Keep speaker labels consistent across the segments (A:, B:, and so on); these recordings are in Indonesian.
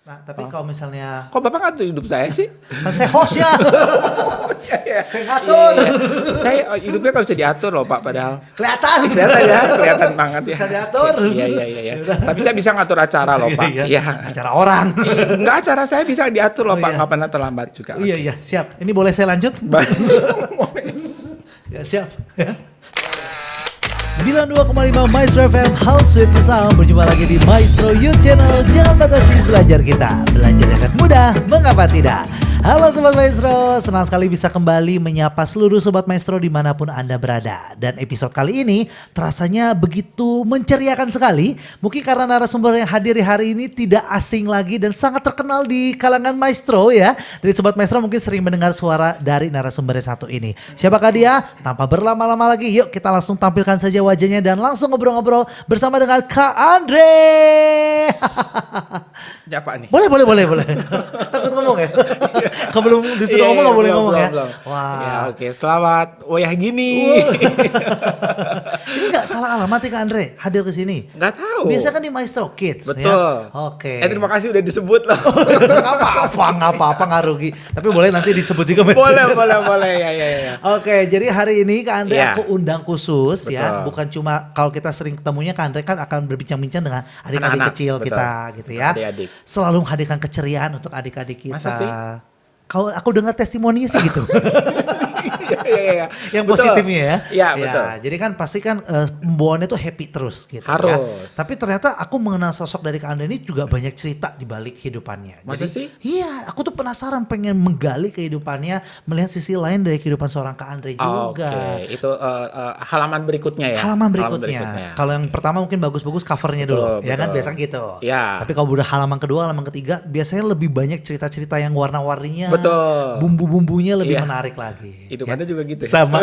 A: Nah, tapi kalau misalnya
B: Kok Bapak ngatur hidup saya sih?
A: kan saya host ya. Saya ngatur.
B: Saya hidupnya nggak bisa diatur loh Pak, padahal.
A: Kelihatan
B: Ya, kelihatan banget ya.
A: bisa diatur.
B: Iya. Tapi saya bisa ngatur acara loh Pak. Iya.
A: Acara orang.
B: Enggak, acara saya bisa diatur loh
A: Oh,
B: Pak,
A: iya.
B: nggak pernah terlambat juga.
A: Iya, siap. Ini boleh saya lanjut? Ya, siap. Ya. 92,5 Maestro FM House with the Sound. Berjumpa lagi di Maestro YouTube Channel. Jangan batasi belajar kita. Belajar yang mudah, mengapa tidak? Halo Sobat Maestro, senang sekali bisa kembali menyapa seluruh Sobat Maestro dimanapun Anda berada. Dan episode kali ini terasanya begitu menceriakan sekali. Mungkin karena narasumber yang hadir di hari ini tidak asing lagi dan sangat terkenal di kalangan Maestro ya. Dari Sobat Maestro mungkin sering mendengar suara dari narasumber yang satu ini. Siapakah dia? Tanpa berlama-lama lagi, yuk kita langsung tampilkan saja wajahnya dan langsung ngobrol-ngobrol bersama dengan Kak Andre.
B: Ya Pak nih.
A: Boleh. Takut ngomong ya? Belum disuruh ngomong nggak boleh ngomong ya?
B: Belum.
A: Wah.
B: Ya oke, selamat. Oh ya gini.
A: Ini nggak salah alamat ya Kak Andre hadir ke sini.
B: Nggak tahu.
A: Biasa kan di Maestro Kids.
B: Betul.
A: Ya? Oke.
B: Terima kasih udah disebut loh.
A: Nggak apa-apa nggak rugi. Tapi boleh nanti disebut juga.
B: boleh. Ya.
A: Oke, jadi hari ini Kak Andre
B: Ya.
A: aku undang khusus ya.
B: Betul.
A: Bukan cuma kalau kita sering ketemunya Kak Andre kan akan berbincang-bincang dengan adik-adik
B: Anak-anak,
A: kecil
B: betul.
A: kita gitu ya.
B: Adik-adik.
A: Selalu menghadirkan keceriaan untuk adik-adik kita.
B: Masa sih?
A: Kalau aku dengar testimoninya sih gitu.
B: Iya.
A: Yang
B: Betul.
A: positifnya ya.
B: Iya, betul.
A: Jadi kan pasti kan pembawaannya tuh happy terus gitu
B: Harus.
A: ya. Tapi ternyata aku mengenal sosok dari Kak Andre ini juga banyak cerita di balik kehidupannya.
B: Masa sih?
A: Iya, aku tuh penasaran pengen menggali kehidupannya, melihat sisi lain dari kehidupan seorang Kak Andre juga.
B: Oke, itu halaman berikutnya ya.
A: Halaman berikutnya. Kalau yang pertama mungkin bagus-bagus covernya dulu, ya kan
B: betul.
A: biasa gitu.
B: Ya.
A: Tapi kalau udah halaman kedua, halaman ketiga, biasanya lebih banyak cerita-cerita yang warna-warninya,
B: Betul.
A: bumbu-bumbunya lebih
B: Iya.
A: menarik lagi.
B: Hidup
A: Ya.
B: Anda juga gitu ya?
A: Sama.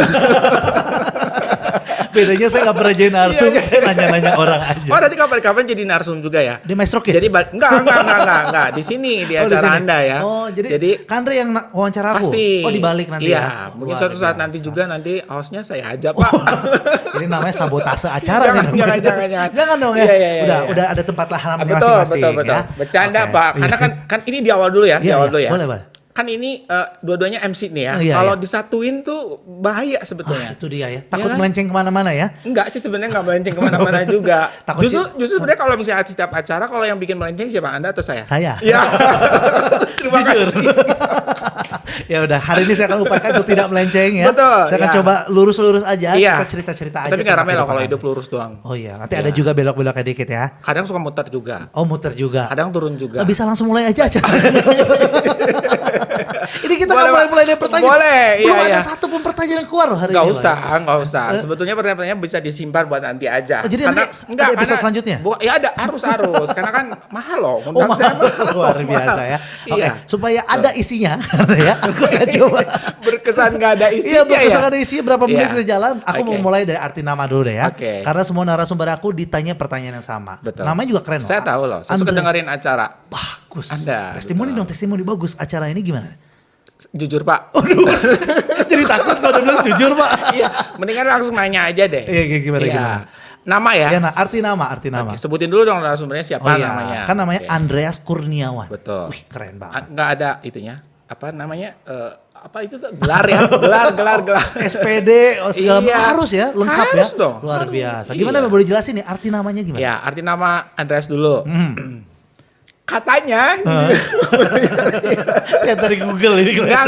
A: Bedanya saya nggak pernah jadi narsum,
B: Iya.
A: saya nanya-nanya orang aja.
B: Oh, nanti kapan-kapan jadi narsum juga ya?
A: Di Maestro Kids?
B: Jadi enggak. Di sini di
A: Oh, di
B: acara
A: sini.
B: Anda ya.
A: Oh, jadi Kak Andre yang wawancara aku?
B: pasti.
A: Oh, dibalik nanti
B: iya,
A: ya?
B: mungkin
A: Luar
B: suatu saat
A: biasa.
B: nanti juga nanti hostnya saya aja Pak.
A: Ini namanya sabotase acara
B: Jangan,
A: nih. namanya.
B: jangan.
A: Jangan dong ya.
B: Iya.
A: Udah ada tempat lah halaman
B: betul.
A: masing-masing ya.
B: Bercanda
A: Oke.
B: Pak. Karena kan ini di awal dulu ya, di
A: Iya,
B: awal dulu ya.
A: Boleh.
B: Kan ini dua-duanya MC nih ya.
A: Oh, iya,
B: Kalau
A: iya.
B: disatuin tuh bahaya sebetulnya.
A: Itu dia ya. Takut
B: kan?
A: melenceng kemana-mana ya.
B: Enggak sih sebenarnya nggak melenceng kemana-mana juga.
A: Takut
B: Justru sebenarnya kalau misalnya setiap acara kalau yang bikin melenceng siapa Anda atau saya?
A: Saya.
B: Ya. Terima
A: Jujur.
B: kasih.
A: Ya udah, hari ini saya akan upayakan untuk tidak melenceng ya.
B: Betul,
A: Saya akan
B: ya.
A: coba lurus-lurus aja.
B: Iya.
A: Kita cerita-cerita aja.
B: Tapi nggak
A: tentang
B: rame loh kalau
A: kehidupan
B: hidup
A: Anda.
B: lurus doang.
A: Oh iya, nanti
B: Iya.
A: ada juga belok-beloknya dikit ya.
B: Kadang suka muter juga.
A: Oh, muter juga.
B: Kadang turun juga.
A: Bisa langsung mulai aja. Ini kita nggak
B: Boleh,
A: mulai dari pertanyaan.
B: boleh,
A: Belum
B: iya,
A: ada
B: iya.
A: satu pun pertanyaan yang keluar loh hari
B: Nggak
A: ini.
B: usah. Sebetulnya pertanyaannya bisa disimpan buat nanti aja.
A: Oh, jadi nanti ada episode selanjutnya?
B: Ya ada, harus. Karena kan mahal loh.
A: Oh,
B: Undang saya
A: mahal. Luar biasa ya. Oke,
B: Iya.
A: supaya ada isinya ya. Aku akan coba.
B: Berkesan nggak ada isinya
A: Iya, berkesan
B: ya.
A: ada isinya berapa menit
B: Iya.
A: kita jalan. Aku mau
B: Oke.
A: mulai dari arti nama dulu deh ya.
B: Oke.
A: Karena semua narasumber aku ditanya pertanyaan yang sama.
B: Betul.
A: Namanya juga keren loh.
B: Saya tahu loh. Saya suka
A: Andre.
B: dengerin acara.
A: Bagus.
B: Anda,
A: Testimoni
B: betul.
A: dong, testimoni bagus. Acara ini gimana?
B: Jujur Pak.
A: Jadi takut kalau dia bilang jujur, Pak.
B: Iya, mendingan langsung nanya aja deh.
A: Iya, gimana?
B: Nama ya.
A: Ya, nah, arti nama.
B: Oke, sebutin dulu dong narasumbernya siapa
A: Oh iya,
B: namanya.
A: kan namanya
B: Oke.
A: Andreas Kurniawan.
B: Betul.
A: Wih, keren banget.
B: Nggak ada itunya. Apa namanya? Apa itu tuh? Gelar ya? Gelar.
A: SPD, segala
B: Iya.
A: harus ya, lengkap
B: Harus
A: ya.
B: dong,
A: Luar
B: harus.
A: biasa. Gimana
B: Iya.
A: boleh jelasin nih arti namanya gimana?
B: Ya, arti nama Andreas dulu. Katanya.
A: Lihat dari Google ini.
B: Enggak.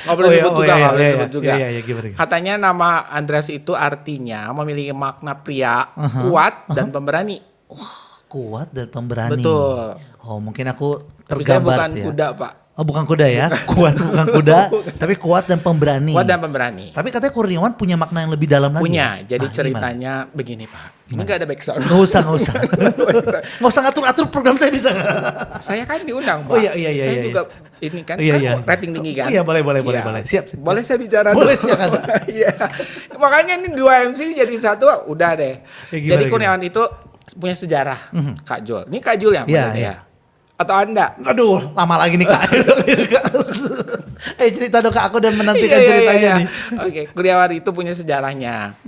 B: Nggak boleh sebut juga, nggak boleh sebut juga.
A: Iya, gimana?
B: Katanya nama Andreas itu artinya memiliki makna pria, kuat dan pemberani.
A: Kuat dan pemberani.
B: Betul.
A: Oh, mungkin aku
B: Tapi saya
A: tergambar
B: bukan
A: sih ya.
B: kuda, Pak.
A: Oh, bukan kuda ya. Kuat bukan kuda, tapi kuat dan pemberani.
B: Kuat dan pemberani.
A: Tapi katanya Kurniawan punya makna yang lebih dalam lagi.
B: Punya. Jadi
A: Gimana?
B: ceritanya begini, Pak. Ini nggak ada background.
A: Nggak usah. Nggak usah ngatur-atur program saya bisa nggak?
B: Saya kan diundang, Pak.
A: Oh, iya.
B: Saya
A: Iya.
B: juga ini kan,
A: Iya.
B: rating tinggi kan.
A: Oh, iya, boleh.
B: Iya.
A: Siap.
B: Boleh saya bicara?
A: Boleh,
B: dulu?
A: silakan.
B: Iya. Makanya ini 2 MC jadi satu, udah deh.
A: Ya, gimana,
B: Jadi Kurniawan itu punya sejarah, Kak Jul. Ini Kak Jul yang
A: Iya,
B: punya
A: iya.
B: ya? Atau Anda?
A: Aduh, lama lagi nih Kak. Cerita dong Kak, aku dan menantikan ceritanya nih.
B: Oke, Kurniawan itu punya sejarahnya.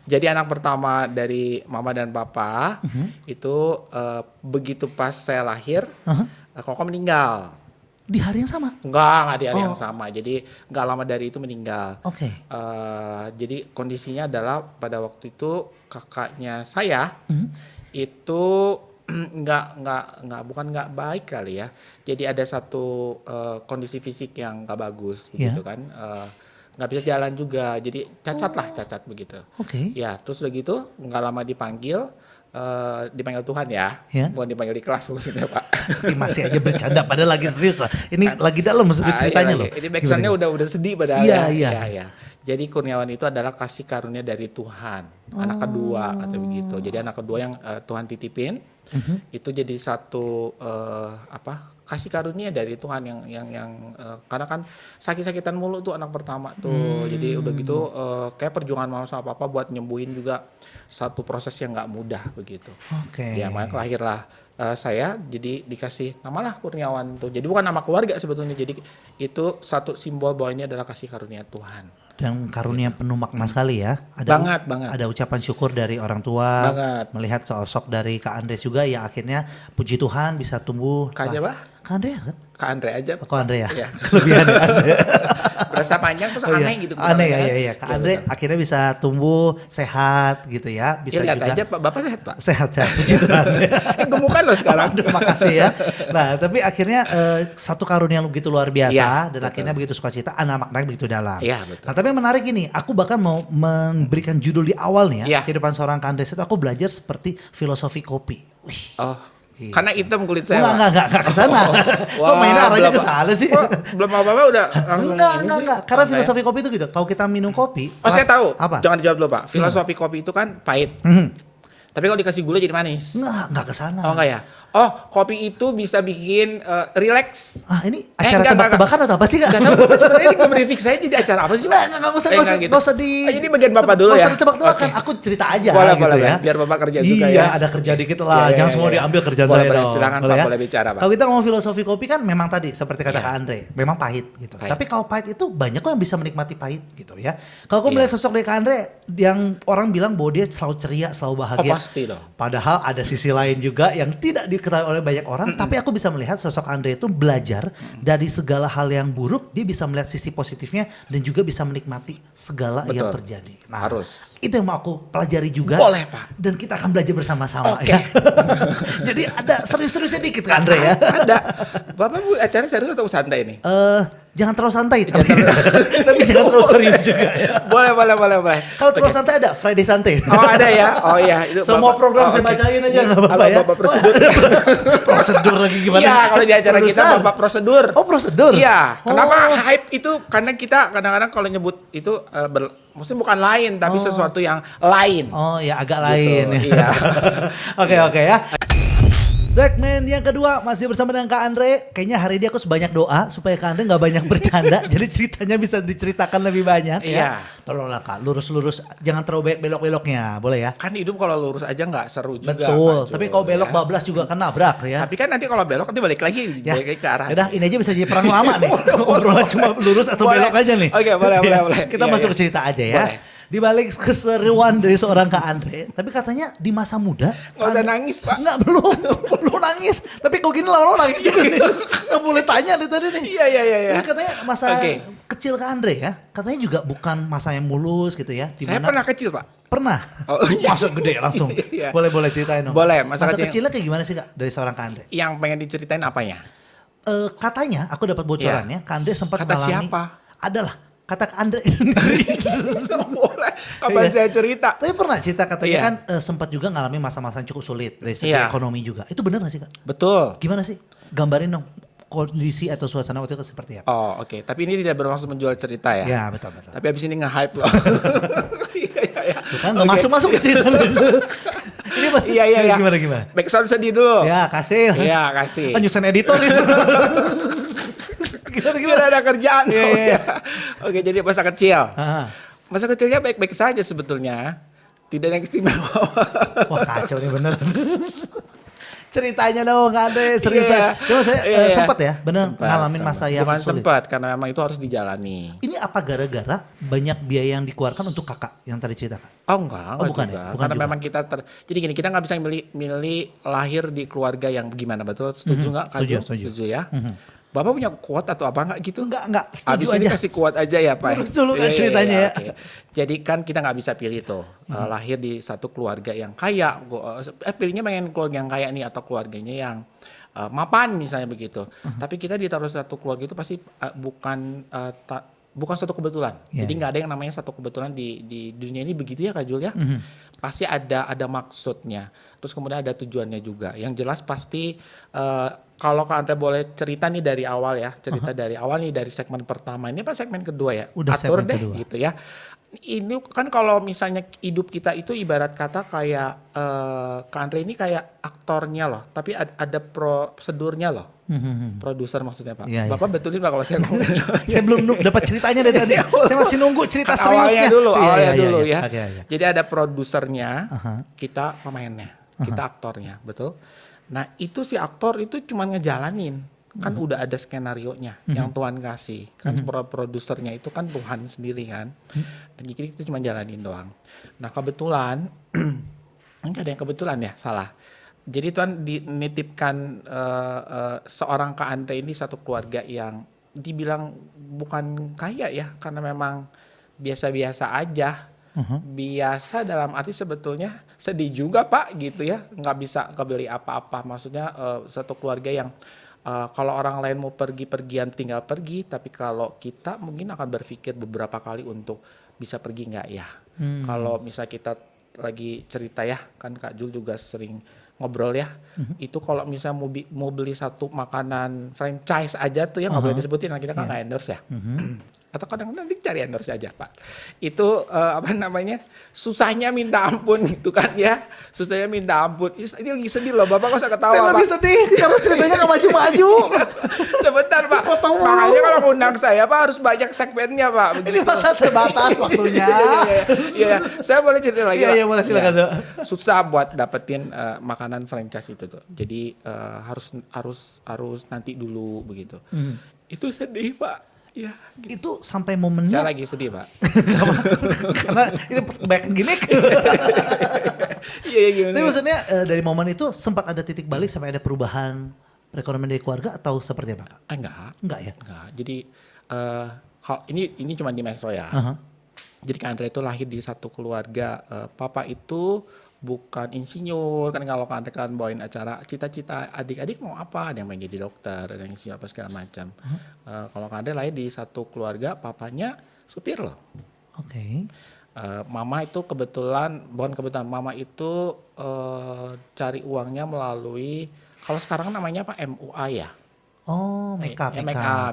B: Jadi anak pertama dari mama dan papa itu begitu pas saya lahir, Koko meninggal.
A: Di hari yang sama?
B: Enggak di hari
A: Oh.
B: yang sama. Jadi nggak lama dari itu meninggal.
A: Oke.
B: Jadi kondisinya adalah pada waktu itu kakaknya saya itu bukan nggak baik kali ya. Jadi ada satu kondisi fisik yang nggak bagus begitu kan. Nggak bisa jalan juga. Jadi cacat begitu.
A: Oke.
B: Ya terus udah gitu nggak lama dipanggil Tuhan ya. Bukan dipanggil di kelas maksudnya Pak.
A: Ini masih aja bercanda padahal lagi serius lah. Ini lagi dalam maksudnya ceritanya loh.
B: Ini backsoundnya udah sedih padahal.
A: Iya.
B: Jadi Kurniawan itu adalah kasih karunia dari Tuhan, anak kedua atau begitu. Jadi anak kedua yang Tuhan titipin itu jadi satu kasih karunia dari Tuhan yang karena kan sakit-sakitan mulu tuh anak pertama tuh. Jadi udah gitu kayak perjuangan mama sama papa buat nyembuhin juga satu proses yang nggak mudah begitu.
A: Oke.
B: Ya makanya lahirlah saya jadi dikasih namalah Kurniawan tuh. Jadi bukan nama keluarga sebetulnya. Jadi itu satu simbol bahwa ini adalah kasih karunia Tuhan.
A: Dan karunia penuh makna sekali ya.
B: Banget.
A: Ada ucapan syukur dari orang tua.
B: Banget.
A: Melihat sosok dari Kak Andres juga yang akhirnya puji Tuhan bisa tumbuh.
B: Kak siapa?
A: Kak Andrea kan?
B: Kak Andre aja.
A: Kak Andre ya?
B: Iya.
A: Kelebihan Asia.
B: Berasa panjang terus aneh gitu.
A: Aneh ya. Kak Andre akhirnya bisa tumbuh sehat gitu ya. Bisa
B: lihat
A: juga.
B: aja Pak, Bapak sehat Pak.
A: Sehat, puji Tuhan.
B: Gemukan loh sekarang.
A: Terima kasih ya. Nah tapi akhirnya satu karunia begitu luar biasa.
B: Iya,
A: dan
B: betul.
A: akhirnya begitu sukacita, maknanya begitu dalam.
B: Iya betul.
A: Nah tapi yang menarik ini, aku bahkan mau memberikan judul di awal nih ya.
B: Iya.
A: Kehidupan seorang Kak Andres itu aku belajar seperti filosofi kopi. Wih.
B: Oh.
A: Gitu.
B: Karena hitam kulit saya.
A: Enggak kesana. Kok mainnya arahnya ke sana sih?
B: Belum apa-apa udah langsung
A: Enggak. Karena filosofi kopi itu gitu. Kalau kita minum kopi.
B: saya tahu.
A: Apa?
B: Jangan dijawab dulu Pak. Filosofi kopi itu kan pahit. Tapi kalau dikasih gula jadi manis.
A: Enggak kesana.
B: Oh enggak ya? Oh, kopi itu bisa bikin relax.
A: Ini acara tebak-tebakan atau apa sih Kak?
B: Enggak tahu, sebenarnya ini nge-briefing saya jadi acara apa sih Pak?
A: Enggak usah di...
B: Ini bagian Bapak dulu ya?
A: Enggak usah ditebak-tebakan, aku cerita aja
B: boleh,
A: gitu ya.
B: Biar Bapak kerja juga ya.
A: Iya, ada kerja dikit lah, jangan semua diambil kerjaan saya dong.
B: Silakan Pak, boleh bicara Pak.
A: Kalau kita ngomong filosofi kopi kan memang tadi, seperti kata Kak Andre, memang pahit gitu. Tapi kalau pahit itu banyak kok yang bisa menikmati pahit gitu ya. Kalau aku melihat sosok dari Kak Andre, yang orang bilang bahwa dia selalu ceria, selalu bahagia.
B: Oh pasti dong.
A: Padahal ada sisi lain juga yang tidak diketahui oleh banyak orang, tapi aku bisa melihat sosok Andre itu belajar dari segala hal yang buruk, dia bisa melihat sisi positifnya dan juga bisa menikmati segala yang terjadi. Nah,
B: harus.
A: Itu yang mau aku pelajari juga.
B: Boleh Pak.
A: Dan kita akan belajar bersama-sama
B: Oke.
A: ya. Jadi ada serius-seriusnya dikit Kak Andre ya.
B: Ada. Bapak bu acara serius atau santai nih?
A: Jangan terlalu santai tapi jangan terlalu serius juga ya.
B: Boleh.
A: Kalau terlalu santai ada Friday santai.
B: Oh ada ya? Oh iya. Itu
A: semua
B: Bapak,
A: program saya bacain aja nggak apa-apa ya.
B: Bapak prosedur.
A: Prosedur lagi gimana?
B: Iya kalau di acara kita Bapak prosedur.
A: Oh prosedur?
B: Iya. Kenapa hype itu? Karena kita kadang-kadang kalau nyebut itu maksudnya bukan lain tapi sesuatu yang lain.
A: Oh ya agak
B: Gitu,
A: lain ya.
B: Iya.
A: Oke ya. Segmen yang kedua masih bersama dengan Kak Andre. Kayaknya hari ini aku sebanyak doa supaya Kak Andre nggak banyak bercanda. Jadi ceritanya bisa diceritakan lebih banyak ya. Tolonglah Kak, lurus-lurus. Jangan terlalu belok-beloknya, boleh ya?
B: Kan hidup kalau lurus aja nggak seru juga.
A: Betul.
B: Pak,
A: tapi kalau belok bablas juga kan nabrak ya.
B: Tapi kan nanti kalau belok nanti balik lagi ke arah.
A: Udah ini aja bisa jadi perang lama nih. Obrolan cuma lurus atau belok aja nih.
B: Oke, boleh.
A: Kita masuk ke cerita aja ya.
B: Boleh.
A: Di balik keseruan dari seorang Kak Andre, tapi katanya di masa muda
B: nggak usah nangis Pak.
A: Enggak, belum nangis. Tapi kok gini lo nangis juga nih. Nggak boleh tanya nih tadi nih.
B: Iya.
A: Ini katanya masa kecil Kak Andre ya, katanya juga bukan masa yang mulus gitu ya.
B: Saya pernah kecil Pak.
A: Pernah? Masa gede langsung?
B: Iya.
A: Boleh ceritain dong.
B: Boleh, masa
A: kecilnya kayak gimana sih Kak dari seorang Kak Andre?
B: Yang pengen diceritain apanya?
A: Katanya aku dapat bocorannya, Kak Andre sempat
B: Kata
A: mengalami.
B: siapa?
A: Adalah kata Kak Andre.
B: Boleh. Kapan saya cerita?
A: Tapi pernah cerita katanya kan sempat juga ngalami masa-masa yang cukup sulit dari segi ekonomi juga. Itu benar gak sih Kak?
B: Betul.
A: Gimana sih? Gambarin dong kondisi atau suasana waktu itu seperti apa?
B: Oh oke. Tapi ini tidak bermaksud menjual cerita ya?
A: Ya betul.
B: Tapi abis ini nge-hype loh. Iya.
A: Tuh kan gak masuk ke cerita itu.
B: Iya.
A: Gimana?
B: Backsound sedih dulu.
A: Ya kasih.
B: Iya kasih.
A: Nyusahin editor itu.
B: Gimana ada kerjaan.
A: Iya.
B: Oke jadi masa kecil.
A: Masa
B: kecilnya baik-baik saja sebetulnya. Tidak ada yang istimewa.
A: Wah kacau nih bener. Ceritanya dong Kak Andre, seriusan. Cuma saya sempat ya, bener ngalamin masa yang
B: Bukan
A: sulit.
B: sempat, karena memang itu harus dijalani.
A: Ini apa gara-gara banyak biaya yang dikeluarkan untuk kakak yang tadi ceritakan?
B: Oh enggak
A: bukan
B: juga.
A: ya? Bukan
B: Karena
A: juga.
B: memang kita jadi gini, kita nggak bisa milih lahir di keluarga yang gimana, betul? Setuju nggak? Kak Jo?
A: Setuju.
B: Ya. Bapak punya kuat atau apa nggak gitu?
A: Enggak, setuju
B: Abis ini
A: aja.
B: kasih kuat aja ya Pak.
A: Lurus dulu kan ceritanya ya.
B: Oke. Jadi kan kita nggak bisa pilih tuh lahir di satu keluarga yang kaya. Pilihnya pengen keluarga yang kaya nih atau keluarganya yang mapan misalnya begitu. Tapi kita ditaruh satu keluarga itu pasti bukan satu kebetulan.
A: Yeah.
B: Jadi nggak ada yang namanya satu kebetulan di dunia ini begitu ya Kak Jul ya. Pasti ada maksudnya. Terus kemudian ada tujuannya juga. Yang jelas pasti kalau Kak Andre boleh cerita nih dari awal ya, dari awal nih dari segmen pertama ini apa segmen kedua ya?
A: Udah
B: Atur
A: segmen
B: deh
A: kedua.
B: gitu ya. Ini kan kalau misalnya hidup kita itu ibarat kata kayak Kak Andre ini kayak aktornya loh, tapi ada prosedurnya loh. Produser maksudnya Pak.
A: Iya,
B: Bapak betulin Pak kalau saya ngomong.
A: Saya belum dapat ceritanya dari tadi. Saya masih nunggu cerita
B: Kan
A: seriusnya.
B: awalnya dulu
A: Iya.
B: ya.
A: Oke.
B: Jadi ada produsernya, kita pemainnya, kita aktornya, betul. Nah itu si aktor itu cuma ngejalanin, kan udah ada skenarionya yang Tuhan kasih, kan produsernya itu kan Tuhan sendiri kan, dan jadi kita cuma jalanin doang. Nah kebetulan, enggak ada yang kebetulan ya, salah. Jadi Tuhan menitipkan seorang Kak Andre ini satu keluarga yang dibilang bukan kaya ya, karena memang biasa-biasa aja. Biasa dalam arti sebetulnya sedih juga Pak gitu ya, nggak bisa kebeli apa-apa. Maksudnya satu keluarga yang kalau orang lain mau pergi-pergian tinggal pergi, tapi kalau kita mungkin akan berpikir beberapa kali untuk bisa pergi nggak ya. Kalau misal kita lagi cerita ya, kan Kak Jul juga sering ngobrol ya, itu kalau misalnya mau beli satu makanan franchise aja tuh ya nggak boleh disebutin, kita kan nggak endorse ya. Atau kadang-kadang nanti cari endorse aja Pak. Itu susahnya minta ampun gitu kan ya. Susahnya minta ampun. Ini lagi sedih loh Bapak, kok usah ketawa
A: Saya
B: Pak.
A: lebih sedih karena ceritanya nggak maju-maju.
B: Sebentar Pak. Makanya kalau undang saya Pak harus banyak segmennya Pak.
A: Ini masa terbatas waktunya.
B: Iya, saya boleh cerita lagi Pak?
A: Iya, boleh silakan Dok.
B: Susah buat dapetin makanan franchise itu tuh. Jadi harus nanti dulu begitu. Itu sedih Pak. Ya, gitu.
A: Itu sampai momennya.
B: Saya lagi sedih Pak.
A: Karena itu banyak gimmick.
B: Iya gimana?
A: Tapi maksudnya dari momen itu sempat ada titik balik sampai ada perubahan perekonomian dari keluarga atau seperti apa?
B: Enggak
A: ya?
B: Enggak. Jadi kalau ini cuma di Metro ya. Jadi Kak Andre itu lahir di satu keluarga, papa itu bukan insinyur, kan kalau Kak Andre kan bawain acara cita-cita adik-adik mau apa, ada yang pengen jadi dokter, ada yang insinyur apa segala macam. Kalau Kak Andre lahir di satu keluarga, papanya supir loh.
A: Oke.
B: Mama itu mama itu cari uangnya melalui, kalau sekarang namanya apa, MUA ya.
A: Oh, make up.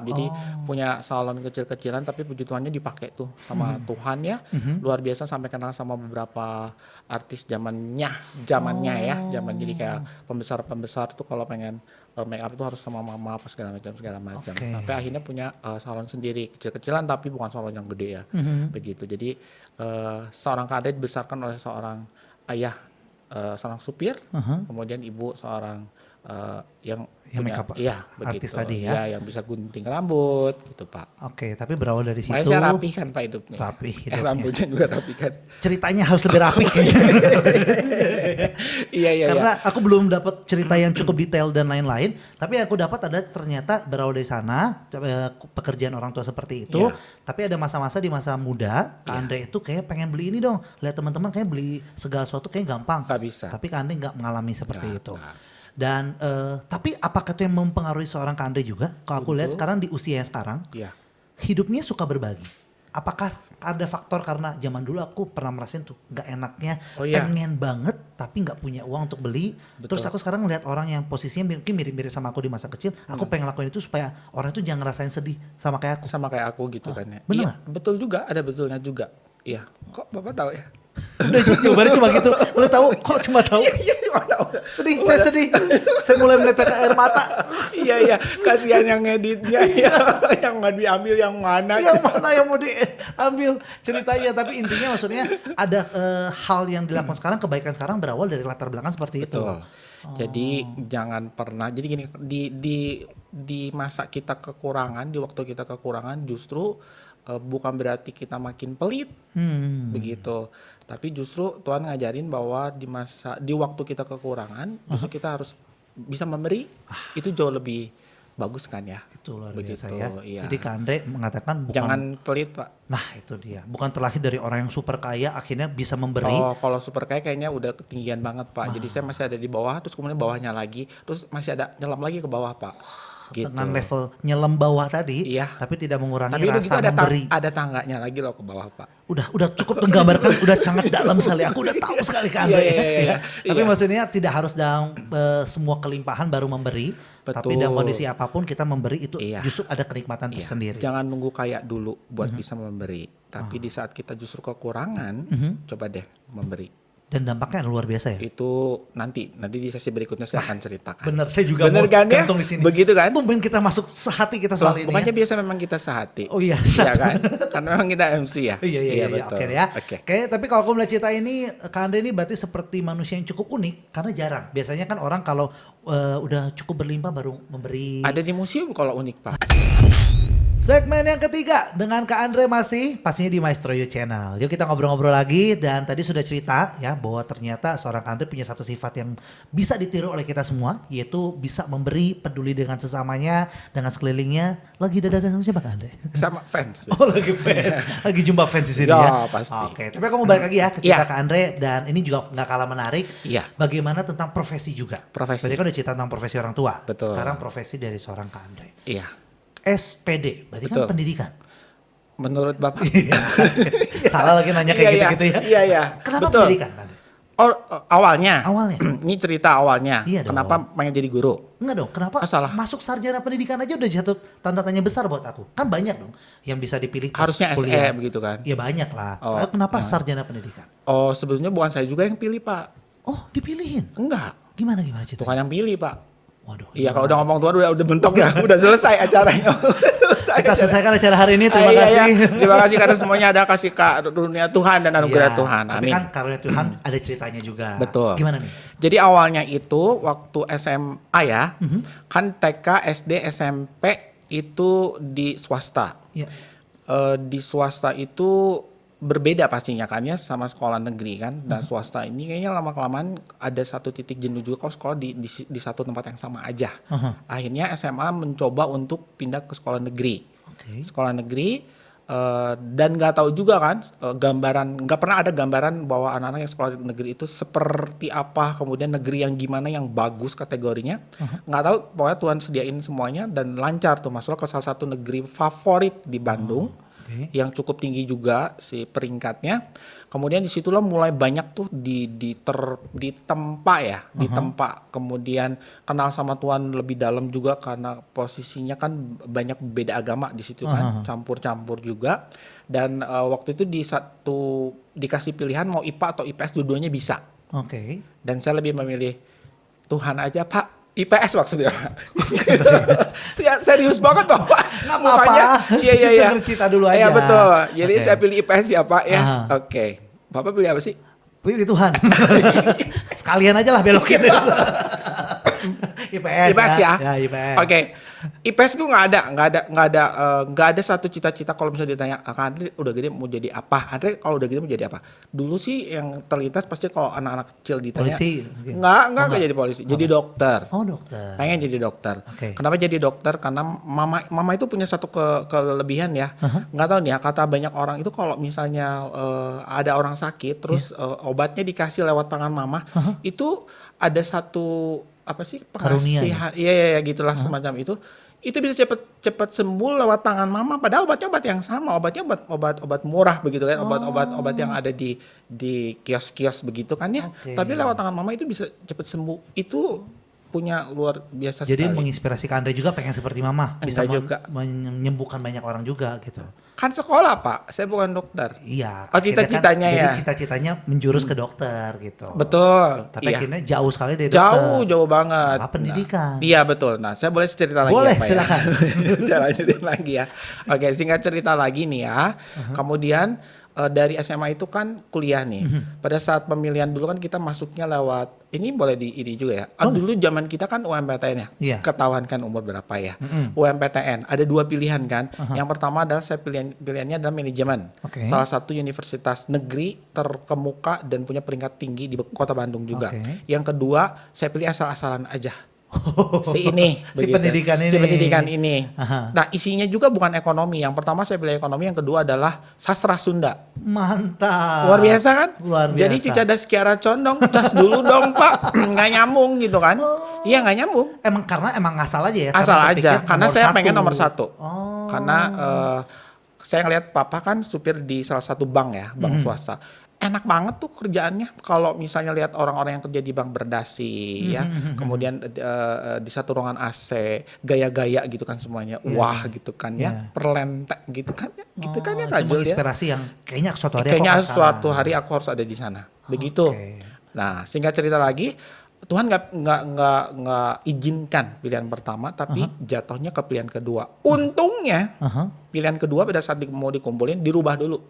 B: Jadi punya salon kecil-kecilan, tapi puji Tuhannya dipakai tuh sama Tuhan ya. Luar biasa, sampai kenal sama beberapa artis zamannya ya. Jadi kayak pembesar tuh kalau pengen make up itu harus sama mama apa segala macam.
A: Okay.
B: Sampai akhirnya punya salon sendiri kecil-kecilan, tapi bukan salon yang gede ya. Begitu. Jadi seorang Kak Andre dibesarkan oleh seorang ayah, seorang supir, kemudian ibu seorang yang punya,
A: makeup
B: begitu.
A: artis tadi ya.
B: Yang bisa gunting rambut gitu Pak.
A: Oke, tapi berawal dari situ.
B: Makanya saya rapi kan Pak hidupnya.
A: Rapi hidupnya.
B: Rambutnya juga rapi kan.
A: Ceritanya harus lebih rapi.
B: Iya.
A: Karena aku belum dapat cerita yang cukup detail dan lain-lain, tapi aku dapat ada ternyata berawal dari sana pekerjaan orang tua seperti itu, tapi ada masa-masa di masa muda Kak Andre itu kayak pengen beli ini dong, lihat teman-teman kayak beli segala sesuatu kayak gampang.
B: Nggak bisa.
A: Tapi Kak Andre nggak mengalami seperti itu. Dan tapi apakah itu yang mempengaruhi seorang Kak Andre juga? Kalau aku lihat sekarang di usia yang sekarang, hidupnya suka berbagi. Apakah ada faktor karena zaman dulu aku pernah merasain tuh gak enaknya, pengen banget tapi gak punya uang untuk beli. Terus aku sekarang ngeliat orang yang posisinya mungkin mirip-mirip sama aku di masa kecil, aku pengen lakuin itu supaya orang itu jangan ngerasain sedih sama kayak aku.
B: Sama kayak aku gitu kan ya.
A: Bener
B: Iya, betul juga, ada betulnya juga. Iya, kok Bapak tahu ya?
A: Udah jawabannya cuma gitu. Udah tahu kok cuma tahu.
B: Iya,
A: Sedih, saya sedih. Saya mulai meneteskan air mata.
B: Iya, kasihan yang ngeditnya ya, yang nggak diambil yang mana.
A: Yang mana yang mau diambil ceritanya, tapi intinya maksudnya ada hal yang dilakukan sekarang, kebaikan sekarang berawal dari latar belakang seperti itu.
B: Betul. Jadi jangan pernah. Jadi gini, di masa kita kekurangan, di waktu kita kekurangan, justru bukan berarti kita makin pelit begitu. Tapi justru Tuhan ngajarin bahwa di waktu kita kekurangan, justru kita harus bisa memberi. Itu jauh lebih bagus kan ya.
A: Itu luar biasa
B: Begitu,
A: ya.
B: iya.
A: Jadi Kak Andre mengatakan bukan,
B: Jangan pelit, Pak.
A: nah itu dia, bukan terlahir dari orang yang super kaya akhirnya bisa memberi.
B: Oh, kalau super kaya kayaknya udah ketinggian banget, Pak. Jadi saya masih ada di bawah, terus kemudian bawahnya lagi, terus masih ada nyelam lagi ke bawah, Pak. Gitu.
A: Dengan level nyelam bawah tadi,
B: Iya.
A: tapi tidak mengurangi
B: Tapi udah
A: rasa
B: gitu
A: memberi.
B: ada tangganya lagi loh ke bawah, Pak.
A: Udah cukup menggambarkan, udah sangat dalam sekali. Aku udah tahu sekali Kak Andre.
B: Iya.
A: Tapi maksudnya tidak harus dalam semua kelimpahan baru memberi, tapi dalam kondisi apapun kita memberi itu justru ada kenikmatan
B: Iya.
A: tersendiri.
B: Jangan nunggu kaya dulu buat bisa memberi. Tapi di saat kita justru kekurangan, coba deh memberi.
A: Dan dampaknya luar biasa ya.
B: Itu nanti di sesi berikutnya saya akan ceritakan.
A: Bener, saya juga
B: Bener
A: mau
B: kan ya?
A: gantung di sini.
B: Begitu kan?
A: Tumben kita masuk sehati kita
B: Loh,
A: soal ini
B: bukannya
A: ya.
B: biasa memang kita sehati.
A: Oh iya,
B: Iya kan? Karena memang kita MC ya.
A: Iya,
B: betul.
A: oke ya.
B: Oke.
A: Oke, tapi kalau aku melihat cerita ini, Kak Andre ini berarti seperti manusia yang cukup unik karena jarang. Biasanya kan orang kalau udah cukup berlimpah baru memberi.
B: Ada di museum kalau unik, Pak.
A: Segmen yang ketiga dengan Kak Andre masih pastinya di Maestro You Channel. Yuk kita ngobrol-ngobrol lagi dan tadi sudah cerita ya bahwa ternyata seorang Kak Andre punya satu sifat yang bisa ditiru oleh kita semua, yaitu bisa memberi, peduli dengan sesamanya, dengan sekelilingnya. Lagi dada-dada sama siapa Kak Andre?
B: Sama fans.
A: Oh lagi fans, lagi jumpa fans di sini
B: Ya,
A: ya.
B: pasti.
A: Oke, tapi aku mau balik lagi ya ke cerita
B: Iya.
A: Kak Andre dan ini juga nggak kalah menarik.
B: Iya.
A: Bagaimana tentang profesi juga.
B: Profesi.
A: Tadi kan udah cerita tentang profesi orang tua.
B: Betul.
A: Sekarang profesi dari seorang Kak Andre.
B: Iya.
A: SPD, berarti kan
B: Betul.
A: pendidikan.
B: Menurut Bapak.
A: Salah lagi nanya kayak gitu-gitu ya.
B: Iya.
A: Kenapa
B: Betul.
A: pendidikan Kak Andre?
B: Oh, awalnya.
A: Awalnya.
B: Ini cerita awalnya.
A: Iya dong.
B: Kenapa pengen jadi guru?
A: Enggak dong, kenapa
B: Salah.
A: masuk sarjana pendidikan aja udah jatuh tanda tanya besar buat aku. Kan banyak dong yang bisa dipilih pas
B: Harusnya SE
A: kuliah.
B: begitu kan?
A: Iya banyak lah.
B: Oh,
A: Kenapa sarjana pendidikan?
B: Oh, sebetulnya bukan saya juga yang pilih, Pak.
A: Oh, dipilihin.
B: Enggak.
A: Gimana ceritanya?
B: Tuhan yang pilih, Pak.
A: Waduh.
B: Iya, kalau udah ngomong Tuhan udah bentok ya. Udah selesai acaranya.
A: Kita selesaikan acara hari ini. Terima kasih.
B: Iya. Terima kasih karena semuanya ada kasih karunia Tuhan dan anugerah
A: Iya,
B: Tuhan.
A: Tapi
B: Amin.
A: kan karunia Tuhan ada ceritanya juga.
B: Betul.
A: Gimana nih?
B: Jadi awalnya itu waktu SMA ya, kan TK, SD, SMP itu di swasta.
A: Iya.
B: Di swasta itu berbeda pastinya kan ya sama sekolah negeri kan. Dan swasta ini kayaknya lama-kelamaan ada satu titik jenuh juga kalau sekolah di satu tempat yang sama aja. Akhirnya SMA mencoba untuk pindah ke sekolah negeri.
A: Oke.
B: Sekolah negeri dan nggak tahu juga kan nggak pernah ada gambaran bahwa anak-anak yang sekolah negeri itu seperti apa, kemudian negeri yang gimana yang bagus kategorinya, nggak tahu, pokoknya Tuhan sediain semuanya dan lancar tuh masuk ke salah satu negeri favorit di Bandung. Yang cukup tinggi juga si peringkatnya. Kemudian disitulah mulai banyak tuh ditempa ya, ditempa. Kemudian kenal sama Tuhan lebih dalam juga karena posisinya kan banyak beda agama di situ kan, campur-campur juga. Dan waktu itu dikasih pilihan mau IPA atau IPS, dua-duanya bisa.
A: Oke.
B: Dan saya lebih memilih Tuhan aja, Pak. IPS maksudnya. Serius banget Bapak.
A: Nggak apa-apa.
B: Iya.
A: Denger cerita dulu aja.
B: Iya betul. Jadi
A: Oke.
B: saya pilih IPS ya Pak ya.
A: Aha.
B: Oke. Bapak pilih apa sih?
A: Pilih Tuhan. Sekalian aja lah belokin. IPS
B: ya.
A: Ya IPS.
B: Oke. IPS itu nggak ada satu cita-cita kalau misalnya ditanya, Andre udah gede mau jadi apa? Andre kalau udah gede mau jadi apa? Dulu sih yang terlintas pasti kalau anak-anak kecil ditanya.
A: Polisi mungkin.
B: Nggak jadi polisi. Jadi dokter.
A: Oh dokter.
B: Pengen jadi dokter.
A: Oke.
B: Kenapa jadi dokter? Karena mama itu punya satu kelebihan ya. Nggak tahu nih ya, kata banyak orang itu kalau misalnya ada orang sakit terus obatnya dikasih lewat tangan mama, itu ada satu apa sih
A: Karunia
B: pengasihan, iya gitulah semacam itu bisa cepet sembuh lewat tangan mama, padahal obatnya obat yang sama, obatnya obat murah begitu kan, obat yang ada di kios-kios begitu kan ya.
A: Oke.
B: Tapi lewat tangan mama itu bisa cepet sembuh, itu punya luar biasa
A: Jadi
B: sekali.
A: menginspirasi Kak Andre juga pengen seperti mama, bisa
B: Enggak juga.
A: menyembuhkan banyak orang juga gitu.
B: Kan sekolah Pak, saya bukan dokter.
A: Iya.
B: Oh,
A: akhirnya
B: cita-citanya ya.
A: Jadi cita-citanya menjurus ke dokter gitu.
B: Betul.
A: Tapi
B: iya.
A: akhirnya jauh sekali dari dokter.
B: Jauh banget.
A: Malah pendidikan.
B: Nah, iya betul. Nah, saya boleh cerita lagi
A: Boleh,
B: ya, Pak
A: silakan.
B: Ya? Saya lanjutin lagi ya. Oke, singkat cerita lagi nih ya. Kemudian dari SMA itu kan kuliah nih. Pada saat pemilihan dulu kan kita masuknya lewat, ini boleh di ini juga ya. Dulu zaman kita kan UMPTN ya.
A: Iya.
B: Ketahuan kan umur berapa ya. UMPTN ada 2 pilihan kan. Yang pertama adalah pilihannya adalah manajemen.
A: Oke.
B: Salah satu universitas negeri terkemuka dan punya peringkat tinggi di Kota Bandung juga.
A: Oke.
B: Yang kedua saya pilih asal-asalan aja. Si ini,
A: Si
B: begitu.
A: pendidikan ini.
B: Si pendidikan ini.
A: Aha.
B: Nah isinya juga bukan ekonomi. Yang pertama saya pilih ekonomi, yang kedua adalah sastra Sunda.
A: Mantap.
B: Luar biasa kan?
A: Luar biasa.
B: Jadi Cicadas Kiara Condong, cas dulu dong Pak. Nggak nyambung gitu kan? Iya nggak nyambung.
A: Emang ngasal aja ya?
B: Asal
A: Karena
B: aja.
A: berpikir
B: Karena
A: nomor
B: saya
A: satu.
B: pengen nomor 1.
A: Oh.
B: Karena saya ngeliat papa kan supir di salah satu bank ya, bank swasta. Enak banget tuh kerjaannya. Kalau misalnya lihat orang-orang yang kerja di bank berdasi ya, kemudian di satu ruangan AC, gaya-gaya gitu kan semuanya, wah gitu kan ya, perlentek gitu kan ya, gitu kan ya
A: Itu
B: Kak Jul ya.
A: menginspirasi yang kayaknya suatu hari
B: Kayaknya
A: aku akan
B: suatu
A: sana.
B: hari aku harus ada di sana. Begitu.
A: Oke.
B: Nah, singkat cerita lagi, Tuhan nggak izinkan pilihan pertama, tapi jatuhnya ke pilihan kedua. Untungnya pilihan kedua pada saat mau dikumpulin dirubah dulu.